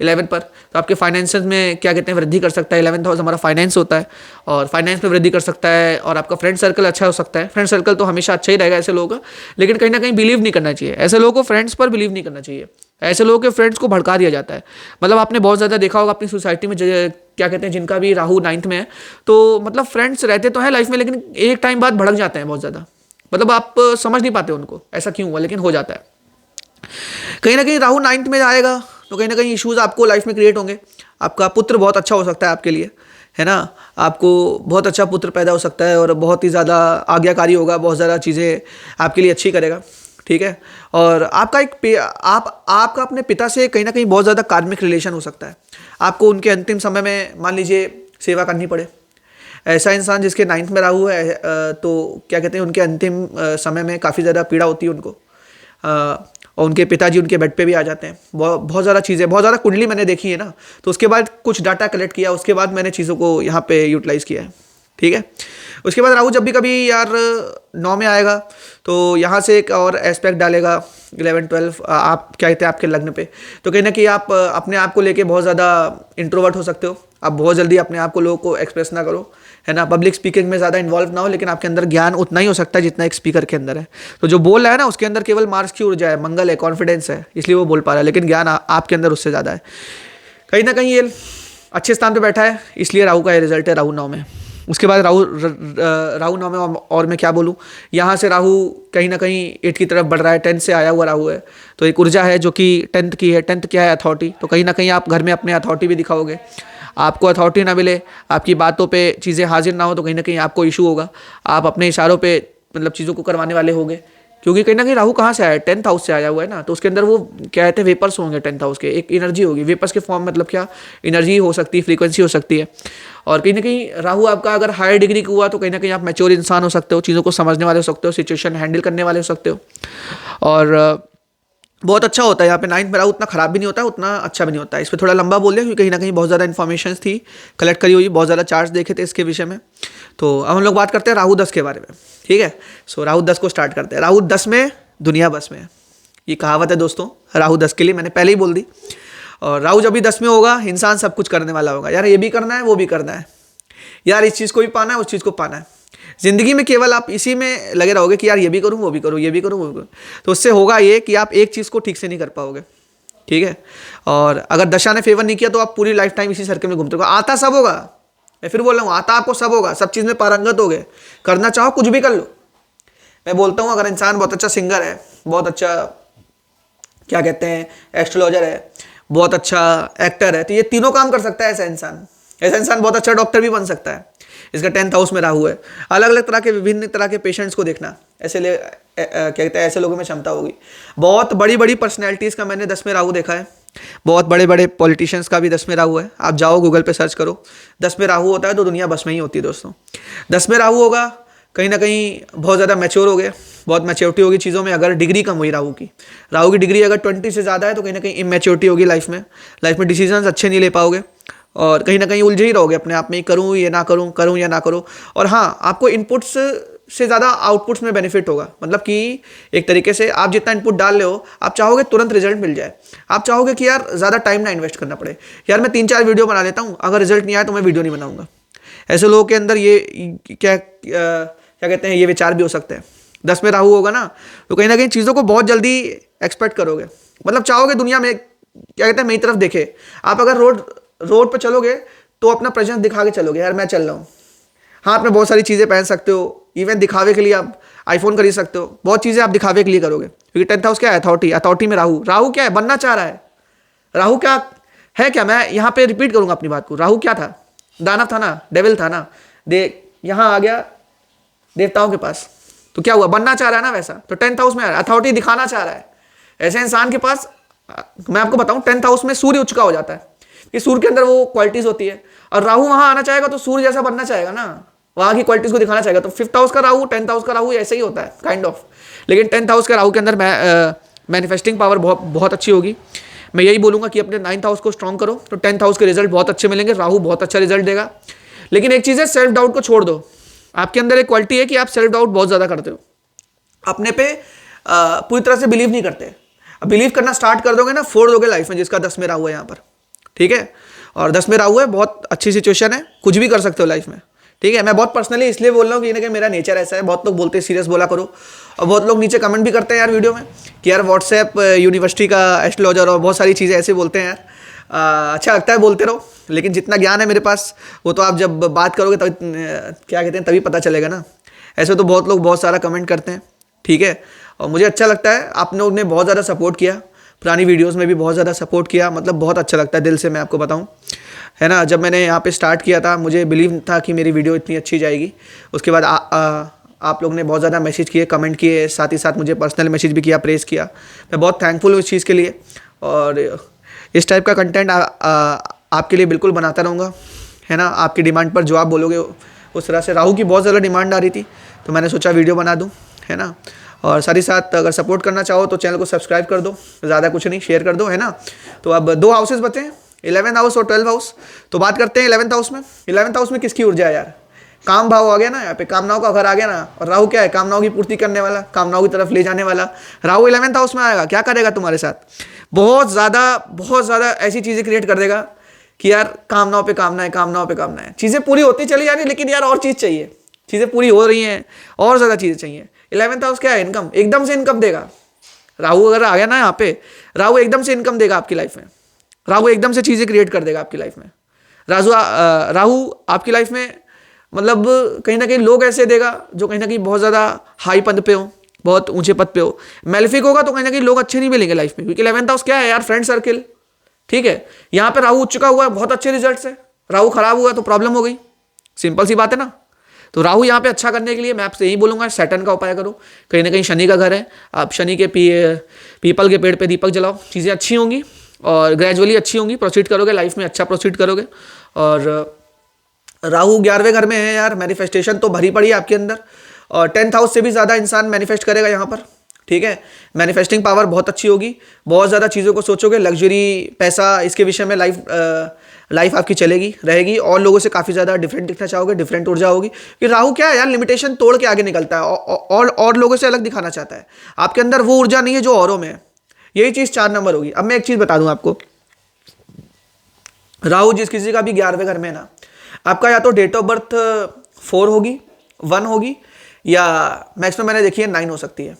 11 पर, तो आपके फाइनेंसेस में क्या कहते हैं वृद्धि कर सकता है। 11th हाउस हमारा फाइनेंस होता है और फाइनेंस में वृद्धि कर सकता है, और आपका फ्रेंड सर्कल अच्छा हो सकता है। फ्रेंड सर्कल तो हमेशा अच्छा ही रहेगा ऐसे लोगों का, लेकिन कहीं ना कहीं बिलीव नहीं करना चाहिए ऐसे लोगों को, फ्रेंड्स पर बिलीव नहीं करना चाहिए। ऐसे लोगों के फ्रेंड्स को भड़का दिया जाता है। मतलब आपने बहुत ज़्यादा देखा होगा अपनी सोसाइटी में क्या कहते हैं जिनका भी राहु 9th में है, तो मतलब फ्रेंड्स रहते तो हैं लाइफ में, लेकिन एक टाइम बाद भड़क जाते हैं बहुत ज़्यादा। मतलब आप समझ नहीं पाते उनको ऐसा क्यों हुआ, लेकिन हो जाता है। कहीं ना कहीं राहु 9th में आएगा तो कहीं ना कहीं इश्यूज आपको लाइफ में क्रिएट होंगे। आपका पुत्र बहुत अच्छा हो सकता है आपके लिए, है ना, आपको बहुत अच्छा पुत्र पैदा हो सकता है और बहुत ही ज़्यादा आज्ञाकारी होगा, बहुत ज़्यादा चीज़ें आपके लिए अच्छी करेगा, ठीक है। और आपका आपका अपने पिता से कहीं ना कहीं बहुत ज़्यादा कार्मिक रिलेशन हो सकता है। आपको उनके अंतिम समय में मान लीजिए सेवा करनी पड़े। ऐसा इंसान जिसके 9th में राहु है तो क्या कहते हैं उनके अंतिम समय में काफ़ी ज़्यादा पीड़ा होती है उनको, और उनके पिताजी उनके बेड पे भी आ जाते हैं। बहुत ज़्यादा चीज़ें, बहुत ज़्यादा कुंडली मैंने देखी है ना, तो उसके बाद कुछ डाटा कलेक्ट किया, उसके बाद मैंने चीज़ों को यहाँ पे यूटिलाइज़ किया है, ठीक है। उसके बाद राहु जब भी कभी यार 9 में आएगा तो यहाँ से एक और एस्पेक्ट डालेगा 11, 12 आप क्या कहते हैं आपके लग्न पे। तो कहीं ना कहीं आप अपने आप को लेके बहुत ज़्यादा इंट्रोवर्ट हो सकते हो। आप बहुत जल्दी अपने आप को लोगों को एक्सप्रेस ना करो, है ना, पब्लिक स्पीकिंग में ज़्यादा इन्वॉल्व ना हो, लेकिन आपके अंदर ज्ञान उतना ही हो सकता है जितना एक स्पीकर के अंदर है। तो जो बोल रहा है ना उसके अंदर केवल मार्स की ऊर्जा है, मंगल है, कॉन्फिडेंस है, इसलिए वो बोल पा रहा है, लेकिन ज्ञान आपके अंदर उससे ज़्यादा है। कहीं ना कहीं ये अच्छे स्थान पर बैठा है, इसलिए राहु का ये रिजल्ट है राहु 9 में। उसके बाद राहु 9 में, और मैं क्या बोलूँ, यहाँ से राहु कहीं ना कहीं 8 की तरफ बढ़ रहा है, 10 से आया हुआ राहु है, तो एक ऊर्जा है जो कि 10th की है। 10th क्या है, अथॉरिटी। तो कहीं ना कहीं आप घर में अपने अथॉरिटी भी दिखाओगे। आपको अथॉरिटी ना मिले, आपकी बातों पे चीज़ें हाजिर ना हो, तो कहीं ना कहीं आपको इशू होगा। आप अपने इशारों पे मतलब चीज़ों को करवाने वाले होंगे, क्योंकि कहीं ना कहीं राहु कहाँ से आया है, 10th हाउस से आया हुआ है ना, तो उसके अंदर वो क्या कहते हैं वेपर्स होंगे 10th हाउस के, एक एनर्जी होगी वेपर्स के फॉर्म, मतलब क्या एनर्जी हो सकती है, फ्रीक्वेंसी हो सकती है। और कहीं ना कहीं राहु आपका अगर हायर डिग्री का हुआ तो कहीं ना कहीं आप मैच्योर इंसान हो सकते हो, चीज़ों को समझने वाले हो सकते हो, सिचुएशन हैंडल करने वाले हो सकते हो। और बहुत अच्छा होता है यहाँ पे 9th में राहु, उतना खराब भी नहीं होता है, उतना अच्छा भी नहीं होता है। इस पर थोड़ा लंबा बोल दिया क्योंकि कहीं ना कहीं बहुत ज़्यादा इन्फॉर्मेशन थी कलेक्ट करी हुई, बहुत ज़्यादा चार्ट्स देखे थे इसके विषय में। तो अब हम लोग बात करते हैं राहु 10 के बारे में, ठीक है। सो राहु 10 को स्टार्ट करते हैं। राहु 10 में दुनिया बस में, ये कहावत है दोस्तों राहु 10 के लिए, मैंने पहले ही बोल दी। और राहु जब भी 10 में होगा इंसान सब कुछ करने वाला होगा, यार ये भी करना है वो भी करना है, यार इस चीज़ को भी पाना है उस चीज़ को पाना है। जिंदगी में केवल आप इसी में लगे रहोगे कि यार ये भी करूँ वो भी करूँ, ये भी करूँ वो भी करूँ, तो उससे होगा ये कि आप एक चीज़ को ठीक से नहीं कर पाओगे, ठीक है। और अगर दशा ने फेवर नहीं किया तो आप पूरी लाइफ टाइम इसी सर्कल में घूमते रहोगे। आता सब होगा, मैं फिर बोल रहा हूँ, आता आपको सब होगा, सब चीज़ में पारंगत हो गए, करना चाहो कुछ भी कर लो। मैं बोलता हूँ अगर इंसान बहुत अच्छा सिंगर है, बहुत अच्छा क्या कहते हैं एस्ट्रोलॉजर है, बहुत अच्छा एक्टर है, तो ये तीनों काम कर सकता है ऐसा इंसान। ऐसा इंसान बहुत अच्छा डॉक्टर भी बन सकता है। इसका 10th हाउस में राहु है। अलग अलग तरह के विभिन्न तरह के पेशेंट्स को देखना, ऐसे क्या कहते हैं ऐसे लोगों में क्षमता होगी। बहुत बड़ी बड़ी पर्सनैलिटीज़ का मैंने 10 में राहु देखा है, बहुत बड़े बड़े पॉलिटिशियंस का भी 10 में राहु है। आप जाओ गूगल पे सर्च करो, 10 में राहु होता है तो दुनिया बस में ही होती है दोस्तों। 10 में राहु होगा, कहीं ना कहीं बहुत ज़्यादा मैच्योर हो गए, बहुत मैच्योरिटी होगी चीज़ों में। अगर डिग्री कम हुई राहु की डिग्री अगर 20 से ज़्यादा है तो कहीं ना कहीं इमेच्योरिटी होगी लाइफ में डिसीजंस अच्छे नहीं ले पाओगे और कहीं ना कहीं उलझे ही रहोगे अपने आप में, करूँ ये ना करूँ, करूँ या ना करूँ। और हाँ, आपको इनपुट्स से ज़्यादा आउटपुट्स में बेनिफिट होगा, मतलब कि एक तरीके से आप जितना इनपुट डाल रहे हो आप चाहोगे तुरंत रिजल्ट मिल जाए, आप चाहोगे कि यार ज़्यादा टाइम ना इन्वेस्ट करना पड़े, यार मैं 3-4 वीडियो बना लेता हूँ, अगर रिजल्ट नहीं आया तो मैं वीडियो नहीं बनाऊंगा। ऐसे लोगों के अंदर ये क्या कहते हैं ये विचार भी हो सकते हैं। 10 में राहु होगा ना तो कहीं ना कहीं चीज़ों को बहुत जल्दी एक्सपेक्ट करोगे, मतलब चाहोगे दुनिया में क्या कहते हैं मेरी तरफ देखे। आप अगर रोड पे चलोगे तो अपना प्रेजेंस दिखा के चलोगे, यार मैं चल रहा हूँ। हाँ, आपने बहुत सारी चीज़ें पहन सकते हो, इवन दिखावे के लिए आप आईफोन खरीद सकते हो, बहुत चीज़ें आप दिखावे के लिए करोगे क्योंकि 10th हाउस क्या है अथॉरिटी में राहु क्या है, बनना चाह रहा है। राहु क्या है, क्या मैं यहाँ पे रिपीट करूंगा अपनी बात को। राहु क्या था, दानव था ना, डेविल था ना, यहाँ आ गया देवताओं के पास, तो क्या हुआ, बनना चाह रहा है ना वैसा। तो 10th हाउस में अथॉरिटी दिखाना चाह रहा है। ऐसे इंसान के पास मैं आपको बताऊं 10th हाउस में सूर्य उच्च का हो जाता है कि सूर्य के अंदर वो क्वालिटीज होती है, और राहु वहां आना चाहेगा तो सूर्य जैसा बनना चाहेगा ना, वहां की क्वालिटीज को दिखाना चाहेगा। तो 5th हाउस का राहु 10th हाउस का राहु ऐसे ही होता है काइंड ऑफ। लेकिन 10th हाउस का राहु के अंदर मैनिफेस्टिंग पावर बहुत अच्छी होगी। मैं यही बोलूंगा कि अपने 9th हाउस को स्ट्रॉन्ग करो तो 10th हाउस के रिजल्ट बहुत अच्छे मिलेंगे, राहु बहुत अच्छा रिजल्ट देगा। लेकिन एक चीज़ है, सेल्फ डाउट को छोड़ दो। आपके अंदर एक क्वालिटी है कि आप सेल्फ डाउट बहुत ज़्यादा करते हो, अपने पे पूरी तरह से बिलीव नहीं करते। अब बिलीव करना स्टार्ट कर दोगे ना, फोड़ दोगे लाइफ में, जिसका 10 में राहु है यहाँ पर, ठीक है। और 10 में राहु है, बहुत अच्छी सिचुएशन है, कुछ भी कर सकते हो लाइफ में, ठीक है। मैं बहुत पर्सनली इसलिए बोल रहा हूँ कि मेरा नेचर ऐसा है। बहुत लोग बोलते हैं सीरियस बोला करो, और बहुत लोग नीचे कमेंट भी करते हैं यार वीडियो में कि यार व्हाट्सएप यूनिवर्सिटी का एस्ट्रोलॉजर और बहुत सारी चीज़ें ऐसे बोलते हैं यार। अच्छा लगता है, बोलते रहो, लेकिन जितना ज्ञान है मेरे पास वो तो आप जब बात करोगे तभी क्या कहते हैं तभी पता चलेगा ना। ऐसे तो बहुत लोग बहुत सारा कमेंट करते हैं, ठीक है। और मुझे अच्छा लगता है, आपने उन्हें बहुत ज़्यादा सपोर्ट किया, पुरानी वीडियोस में भी बहुत ज़्यादा सपोर्ट किया, मतलब बहुत अच्छा लगता है दिल से, मैं आपको बताऊं, है ना। जब मैंने यहाँ पे स्टार्ट किया था मुझे बिलीव था कि मेरी वीडियो इतनी अच्छी जाएगी। उसके बाद आप लोग ने बहुत ज़्यादा मैसेज किए, कमेंट किए, साथ ही साथ मुझे पर्सनल मैसेज भी किया, प्रेस किया। मैं बहुत थैंकफुल हूँ इस चीज़ के लिए, और इस टाइप का कंटेंट आपके लिए बिल्कुल बनाता रहूँगा, है ना। आपकी डिमांड पर जो आप बोलोगे उस तरह से। राहु की बहुत ज़्यादा डिमांड आ रही थी तो मैंने सोचा वीडियो बना दूँ, है ना। और साथ ही साथ अगर सपोर्ट करना चाहो तो चैनल को सब्सक्राइब कर दो, ज़्यादा कुछ नहीं, शेयर कर दो, है ना। तो अब 2 हाउसेस बचे हैं, 11th हाउस और 12th हाउस। तो बात करते हैं 11th हाउस में। 11th हाउस में किसकी ऊर्जा है यार, काम भाव आ गया ना, यहाँ पे कामनाओं का घर आ गया ना। और राहु क्या है, कामनाओं की पूर्ति करने वाला, कामनाओं की तरफ ले जाने वाला। राहु 11th हाउस में आएगा, क्या करेगा तुम्हारे साथ, बहुत ज़्यादा ऐसी चीज़ें क्रिएट कर देगा कि यार कामनाओं पे कामनाएं, कामनाओं पे कामनाएं, चीज़ें पूरी होती चली जा रही, लेकिन यार और चीज़ चाहिए, चीज़ें पूरी हो रही हैं, और ज़्यादा चीज़ें चाहिए। 11th हाउस क्या है, इनकम, एकदम से इनकम देगा। राहु अगर आ गया ना यहाँ पे, राहु एकदम से इनकम देगा आपकी लाइफ में, राहु एकदम से चीज़ें क्रिएट कर देगा आपकी लाइफ में। राहु आपकी लाइफ में मतलब कहीं ना कहीं लोग ऐसे देगा जो कहीं ना कहीं बहुत ज़्यादा हाई पद पे हो, बहुत ऊंचे पद पे हो। मैलेफिक होगा तो कहीं ना कहीं लोग अच्छे नहीं मिलेंगे लाइफ में, क्योंकि 11th हाउस क्या है यार, फ्रेंड सर्किल, ठीक है। यहाँ पे राहु उच्च का हुआ है, बहुत अच्छे रिजल्ट है। राहु खराब हुआ तो प्रॉब्लम हो गई, सिंपल सी बात है ना। तो राहु यहाँ पे अच्छा करने के लिए मैं आपसे यही बोलूँगा, सैटर्न का उपाय करो। कहीं ना कहीं शनि का घर है, आप शनि के पीपल के पेड़ पे दीपक जलाओ, चीज़ें अच्छी होंगी और ग्रेजुअली अच्छी होंगी, प्रोसीड करोगे लाइफ में, अच्छा प्रोसीड करोगे। और राहु 11वें घर में है यार, मैनिफेस्टेशन तो भरी पड़ी है आपके अंदर, और 10th हाउस से भी ज़्यादा इंसान मैनिफेस्ट करेगा यहाँ पर, ठीक है। मैनिफेस्टिंग पावर बहुत अच्छी होगी, बहुत ज़्यादा चीज़ों को सोचोगे, लग्जरी, पैसा, इसके विषय में लाइफ आपकी चलेगी रहेगी, और लोगों से काफ़ी ज़्यादा डिफरेंट दिखना चाहोगे, डिफरेंट ऊर्जा होगी। कि राहु क्या है यार, लिमिटेशन तोड़ के आगे निकलता है और लोगों से अलग दिखाना चाहता है। आपके अंदर वो ऊर्जा नहीं है जो औरों में है, यही चीज़ 4 नंबर होगी। अब मैं एक चीज़ बता दूं आपको, राहु जिस किसी का भी 11वें घर में है ना, आपका या तो डेट ऑफ बर्थ 4 होगी, 1 होगी, या मैक्सिमम मैंने देखी है 9 हो सकती है,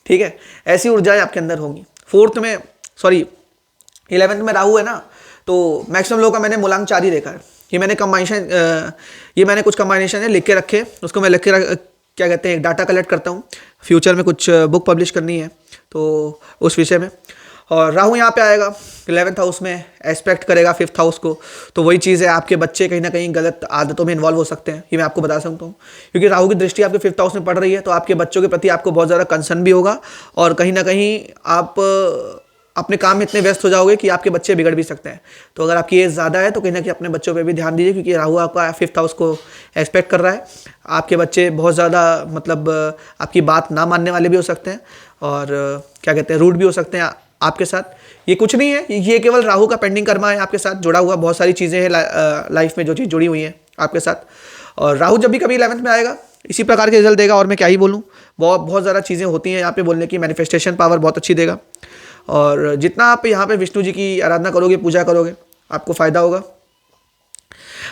ठीक है। ऐसी ऊर्जाएं आपके अंदर होंगी। 11th में राहु है ना, तो मैक्सिमम लोगों का मैंने मूलांक 4 ही देखा है। ये मैंने कुछ कम्बाइनेशन है लिख के रखे, उसको मैं क्या कहते हैं, एक डाटा कलेक्ट करता हूँ। फ्यूचर में कुछ बुक पब्लिश करनी है तो उस विषय में। और राहु यहाँ पे आएगा 11th हाउस में, एस्पेक्ट करेगा 5th हाउस को, तो वही चीज़ है, आपके बच्चे कहीं ना कहीं गलत आदतों में इन्वॉल्व हो सकते हैं, ये मैं आपको बता सकता हूँ। क्योंकि राहु की दृष्टि आपके 5th हाउस में पड़ रही है, तो आपके बच्चों के प्रति आपको बहुत ज़्यादा कंसर्न भी होगा, और कहीं ना कहीं आप अपने काम में इतने व्यस्त हो जाओगे कि आपके बच्चे बिगड़ भी सकते हैं। तो अगर आपकी एज ज़्यादा है तो कहीं ना कहीं अपने बच्चों पे भी ध्यान दीजिए, क्योंकि राहु आपका 5th हाउस को एक्सपेक्ट कर रहा है। आपके बच्चे बहुत ज़्यादा मतलब आपकी बात ना मानने वाले भी हो सकते हैं, और क्या कहते हैं, रूड भी हो सकते हैं आपके साथ। ये कुछ नहीं है, ये केवल राहु का पेंडिंग कर्मा है आपके साथ जुड़ा हुआ। बहुत सारी चीज़ें हैं लाइफ में जो चीज़ जुड़ी हुई हैं आपके साथ। और राहु जब भी कभी 11th में आएगा इसी प्रकार के रिजल्ट देगा, और मैं क्या ही बोलूँ, बहुत ज़्यादा चीज़ें होती हैं यहाँ पे बोलने की। मैनिफेस्टेशन पावर बहुत अच्छी देगा, और जितना आप यहाँ पे विष्णु जी की आराधना करोगे, पूजा करोगे, आपको फायदा होगा।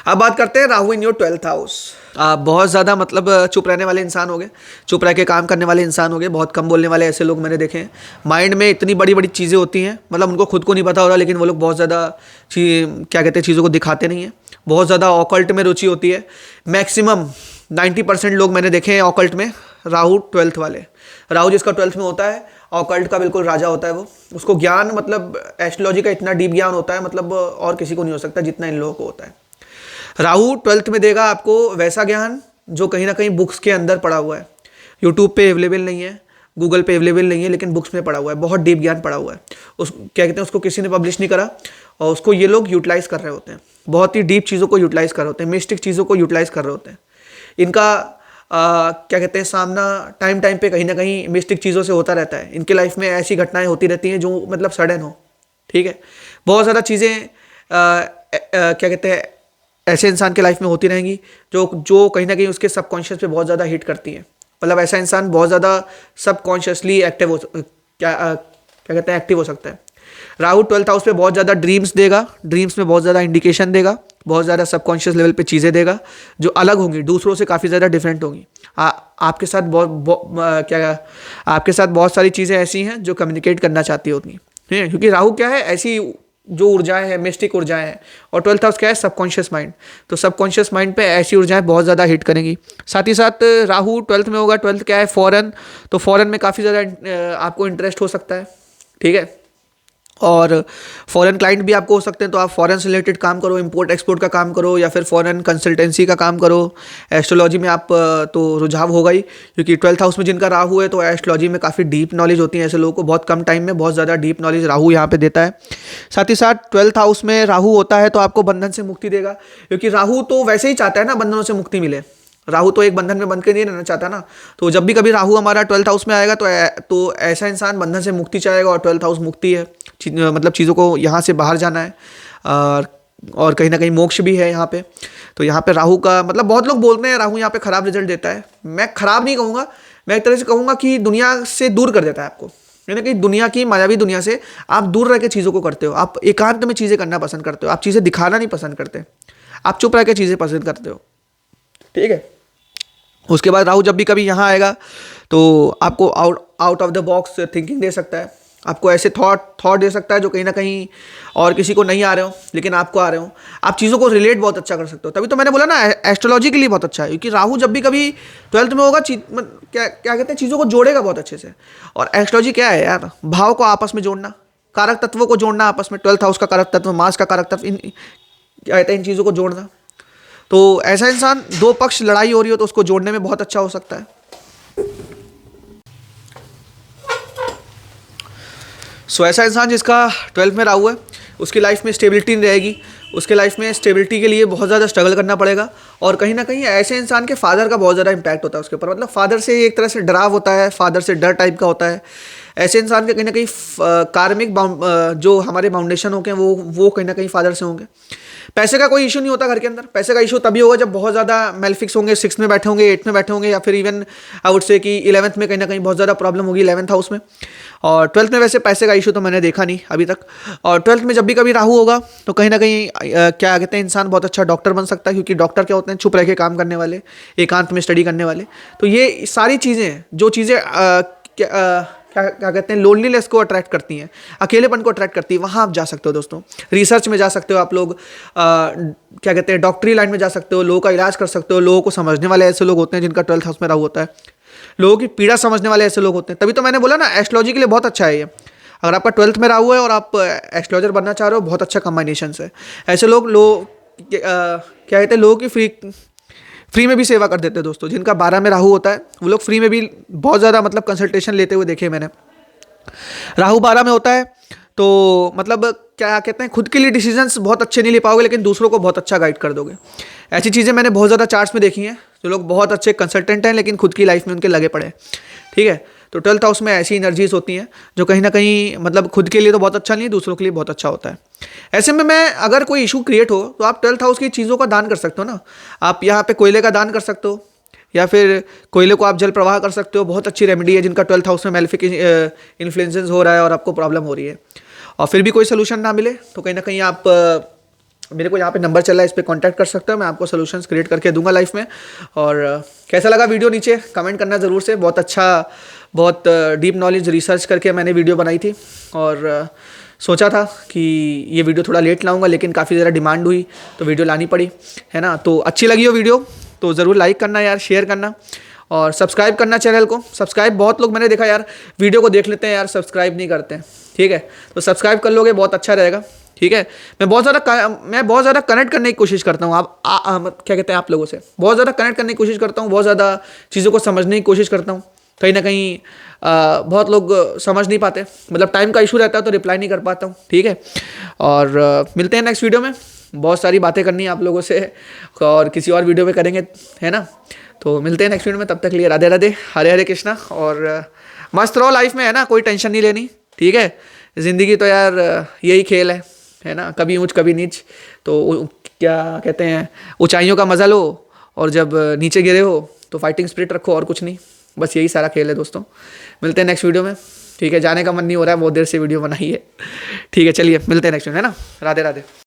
अब बात करते हैं Rahu in your 12th house. आप बहुत ज़्यादा मतलब चुप रहने वाले इंसान होंगे, चुप रह के काम करने वाले इंसान होंगे, बहुत कम बोलने वाले ऐसे लोग मैंने देखे हैं। माइंड में इतनी बड़ी बड़ी चीज़ें होती हैं, मतलब उनको खुद को नहीं पता हो रहा, लेकिन वो लोग बहुत ज़्यादा क्या कहते हैं, चीज़ों को दिखाते नहीं हैं। बहुत ज़्यादा ऑकल्ट में रुचि होती है। मैक्सिमम 90% लोग मैंने देखे हैं ऑकल्ट में, राहु 12th वाले। राहु जिसका 12th में होता है, ऑकल्ट का बिल्कुल राजा होता है वो। उसको ज्ञान मतलब एस्ट्रोलॉजी का इतना डीप ज्ञान होता है, मतलब और किसी को नहीं हो सकता जितना इन लोगों को होता है। राहु 12th में देगा आपको वैसा ज्ञान जो कहीं ना कहीं बुक्स के अंदर पड़ा हुआ है, यूट्यूब पे अवेलेबल नहीं है, गूगल पे अवेलेबल नहीं है, लेकिन बुक्स में पड़ा हुआ है, बहुत डीप ज्ञान पड़ा हुआ है। उस क्या कहते हैं, उसको किसी ने पब्लिश नहीं करा, और उसको ये लोग यूटिलाइज कर रहे होते हैं, बहुत ही डीप चीज़ों को यूटिलाइज कर रहे होते हैं, मिस्टिक चीज़ों को यूटिलाइज कर रहे होते हैं। इनका क्या कहते हैं, सामना टाइम पे कहीं ना कहीं मिस्टिक चीज़ों से होता रहता है। इनके लाइफ में ऐसी घटनाएं होती रहती हैं जो मतलब सडन हो, ठीक है। बहुत ज़्यादा चीज़ें क्या कहते हैं, ऐसे इंसान के लाइफ में होती रहेंगी जो कहीं ना कहीं उसके सबकॉन्शियस पे बहुत ज़्यादा हिट करती है। मतलब ऐसा इंसान बहुत ज़्यादा सबकॉन्शियसली एक्टिव क्या कहते हैं, एक्टिव हो सकता है। राहु 12th हाउस पे बहुत ज़्यादा ड्रीम्स देगा, ड्रीम्स में बहुत ज़्यादा इंडिकेशन देगा, बहुत ज़्यादा सबकॉन्शियस लेवल पे चीज़ें देगा जो अलग होंगी, दूसरों से काफ़ी ज़्यादा डिफरेंट होंगी। आपके साथ आपके साथ बहुत सारी चीज़ें ऐसी हैं जो कम्युनिकेट करना चाहती होती हैं, क्योंकि राहु क्या है, ऐसी जो ऊर्जाएं हैं, मिस्टिक ऊर्जाएं हैं, और 12th हाउस क्या है, सबकॉन्शियस माइंड। तो सबकॉन्शियस माइंड पे ऐसी ऊर्जाएं बहुत ज़्यादा हिट करेंगी। साथ ही साथ राहु 12th में होगा, 12th क्या है, फॉरेन, तो फॉरेन में काफ़ी ज़्यादा आपको इंटरेस्ट हो सकता है, ठीक है। और फॉरेन क्लाइंट भी आपको हो सकते हैं, तो आप फॉरेन से रिलेटेड काम करो, इंपोर्ट एक्सपोर्ट का काम करो, या फिर फॉरेन कंसल्टेंसी का काम करो। एस्ट्रोलॉजी में आप तो रुझाव होगा ही, क्योंकि 12th हाउस में जिनका राहु है तो एस्ट्रोलॉजी में काफ़ी डीप नॉलेज होती है। ऐसे लोगों को बहुत कम टाइम में बहुत ज़्यादा डीप नॉलेज राहु यहाँ पे देता है। साथ ही साथ 12th हाउस में राहु होता है तो आपको बंधन से मुक्ति देगा, क्योंकि राहु तो वैसे ही चाहता है ना बंधनों से मुक्ति मिले। राहु तो एक बंधन में बंध के नहीं रहना चाहता ना, तो जब भी कभी राहु हमारा 12th हाउस में आएगा तो ऐसा इंसान बंधन से मुक्ति चाहेगा, और 12th हाउस मुक्ति है, मतलब चीज़ों को यहाँ से बाहर जाना है, और कहीं ना कहीं मोक्ष भी है यहाँ पे। तो यहाँ पे राहु का मतलब बहुत लोग बोलते हैं राहु यहाँ पे खराब रिजल्ट देता है। मैं खराब नहीं कहूँगा, मैं एक तरह से कहूँगा कि दुनिया से दूर कर देता है आपको, यानी कि दुनिया की मायावी दुनिया से आप दूर रह के चीज़ों को करते हो, आप एकांत में चीज़ें करना पसंद करते हो, आप चीज़ें दिखाना नहीं पसंद करते, आप चुप रह के चीज़ें पसंद करते हो, ठीक है। उसके बाद राहु जब भी कभी यहाँ आएगा तो आपको out of the box thinking दे सकता है, आपको ऐसे थॉट दे सकता है जो कहीं ना कहीं और किसी को नहीं आ रहे हो, लेकिन आपको आ रहे हो। आप चीज़ों को रिलेट बहुत अच्छा कर सकते हो। तभी तो मैंने बोला ना, एस्ट्रोलॉजी के लिए बहुत अच्छा है, क्योंकि राहु जब भी कभी 12th में होगा क्या कहते हैं, चीज़ों को जोड़ेगा बहुत अच्छे से। और एस्ट्रोलॉजी क्या है यार, भाव को आपस में जोड़ना, कारक तत्वों को जोड़ना आपस में। 12th हाउस का कारक तत्व, मास का कारक तत्व, क्या कहते हैं, इन चीज़ों को जोड़ना। तो ऐसा इंसान, दो पक्ष लड़ाई हो रही हो तो उसको जोड़ने में बहुत अच्छा हो सकता है। सो ऐसा इंसान जिसका 12th में राहु है, उसकी लाइफ में स्टेबिलिटी नहीं रहेगी, उसके लाइफ में स्टेबिलिटी के लिए बहुत ज़्यादा स्ट्रगल करना पड़ेगा। और कहीं ना कहीं ऐसे इंसान के फादर का बहुत ज़्यादा इंपैक्ट होता है उसके ऊपर, मतलब फादर से एक तरह से डराव होता है, फादर से डर टाइप का होता है। ऐसे इंसान के कहीं ना कहीं कार्मिक जो हमारे फाउंडेशन होंगे वो कहीं ना कहीं फादर से होंगे। पैसे का कोई इशू नहीं होता घर के अंदर, पैसे का इशू तभी होगा जब बहुत ज़्यादा मेलफिक्स होंगे, 6 में बैठे होंगे, 8 में बैठे होंगे, या फिर इवन आई वुड से कि 11th में कहीं ना कहीं बहुत ज़्यादा प्रॉब्लम होगी, 11th हाउस में। और 12th में वैसे पैसे का इशू तो मैंने देखा नहीं अभी तक। और 12th में जब भी कभी राहु होगा तो कहीं ना कहीं क्या कहते हैं, इंसान बहुत अच्छा डॉक्टर बन सकता है, क्योंकि डॉक्टर क्या होते हैं, चुप रह के काम करने वाले, एकांत में स्टडी करने वाले। तो ये सारी चीज़ें, जो चीज़ें क्या कहते हैं, लोनलीनेस को अट्रैक्ट करती हैं, अकेलेपन को अट्रैक्ट करती है, वहाँ आप जा सकते हो दोस्तों। रिसर्च में जा सकते हो आप लोग, क्या कहते हैं, डॉक्टरी लाइन में जा सकते हो, लोगों का इलाज कर सकते हो। लोगों को समझने वाले ऐसे लोग होते हैं जिनका 12th हाउस में राहु होता है, लोगों की पीड़ा समझने वाले ऐसे लोग होते हैं। तभी तो मैंने बोला ना, एस्ट्रोलॉजी के लिए बहुत अच्छा है ये। अगर आपका 12th में राहु है और आप एस्ट्रोलॉजर बनना चाह रहे हो, बहुत अच्छा कॉम्बिनेशन है। ऐसे लोग क्या कहते हैं, लोगों की फ्री में भी सेवा कर देते हैं दोस्तों। जिनका 12 में राहु होता है वो लोग फ्री में भी बहुत ज़्यादा मतलब कंसल्टेशन लेते हुए देखे मैंने। राहु 12 में होता है तो मतलब क्या कहते हैं, खुद के लिए डिसीजंस बहुत अच्छे नहीं ले पाओगे, लेकिन दूसरों को बहुत अच्छा गाइड कर दोगे। ऐसी चीज़ें मैंने बहुत ज़्यादा चार्ट्स में देखी हैं, जो लोग बहुत अच्छे कंसल्टेंट हैं लेकिन खुद की लाइफ में उनके लगे पड़े हैं। ठीक है, तो 12th हाउस में ऐसी एनर्जीज होती हैं जो कहीं ना कहीं मतलब खुद के लिए तो बहुत अच्छा नहीं है, दूसरों के लिए बहुत अच्छा होता है। ऐसे में मैं, अगर कोई इशू क्रिएट हो तो आप 12th हाउस की चीज़ों का दान कर सकते हो ना। आप यहाँ पे कोयले का दान कर सकते हो, या फिर कोयले को आप जल प्रवाह कर सकते हो। बहुत अच्छी रेमेडी है जिनका 12th हाउस में मेलेफिक इन्फ्लुएंसेस हो रहा है और आपको प्रॉब्लम हो रही है, और फिर भी कोई सोल्यूशन ना मिले तो कहीं ना कहीं आप मेरे को यहाँ पे नंबर चल रहा है, इस पर कॉन्टैक्ट कर सकते हो। मैं आपको सोल्यूशंस क्रिएट करके दूंगा लाइफ में। और कैसा लगा वीडियो नीचे कमेंट करना ज़रूर से। बहुत अच्छा, बहुत डीप नॉलेज रिसर्च करके मैंने वीडियो बनाई थी, और सोचा था कि ये वीडियो थोड़ा लेट लाऊंगा, लेकिन काफ़ी ज़्यादा डिमांड हुई तो वीडियो लानी पड़ी, है ना। तो अच्छी लगी हो वीडियो तो ज़रूर लाइक करना यार, शेयर करना और सब्सक्राइब करना चैनल को। सब्सक्राइब बहुत लोग मैंने देखा यार, वीडियो को देख लेते हैं यार, सब्सक्राइब नहीं करते हैं। ठीक है, तो सब्सक्राइब कर लोगे बहुत अच्छा रहेगा। ठीक है, मैं बहुत ज़्यादा कनेक्ट करने की कोशिश करता हूँ क्या कहते हैं, आप लोगों से बहुत ज़्यादा कनेक्ट करने की कोशिश करता हूँ, बहुत ज़्यादा चीज़ों को समझने की कोशिश करता हूँ। कहीं ना कहीं बहुत लोग समझ नहीं पाते, मतलब टाइम का इशू रहता है तो रिप्लाई नहीं कर पाता हूँ। ठीक है, और मिलते हैं नेक्स्ट वीडियो में। बहुत सारी बातें करनी है आप लोगों से, और किसी और वीडियो में करेंगे, है ना। तो मिलते हैं नेक्स्ट वीडियो में, तब तक लिए राधे राधे, हरे हरे कृष्णा। और मस्त रहो लाइफ में, है ना, कोई टेंशन नहीं लेनी। ठीक है, ज़िंदगी तो यार यही खेल है ना, कभी ऊंच कभी नीच। तो क्या कहते हैं, ऊंचाइयों का मजा लो, और जब नीचे गिरे हो तो फाइटिंग स्पिरिट रखो, और कुछ नहीं। बस यही सारा खेल है दोस्तों। मिलते हैं नेक्स्ट वीडियो में। ठीक है, जाने का मन नहीं हो रहा है, बहुत देर से वीडियो बनाई है। ठीक है, चलिए मिलते हैं नेक्स्ट वीडियो, है ना। राधे राधे।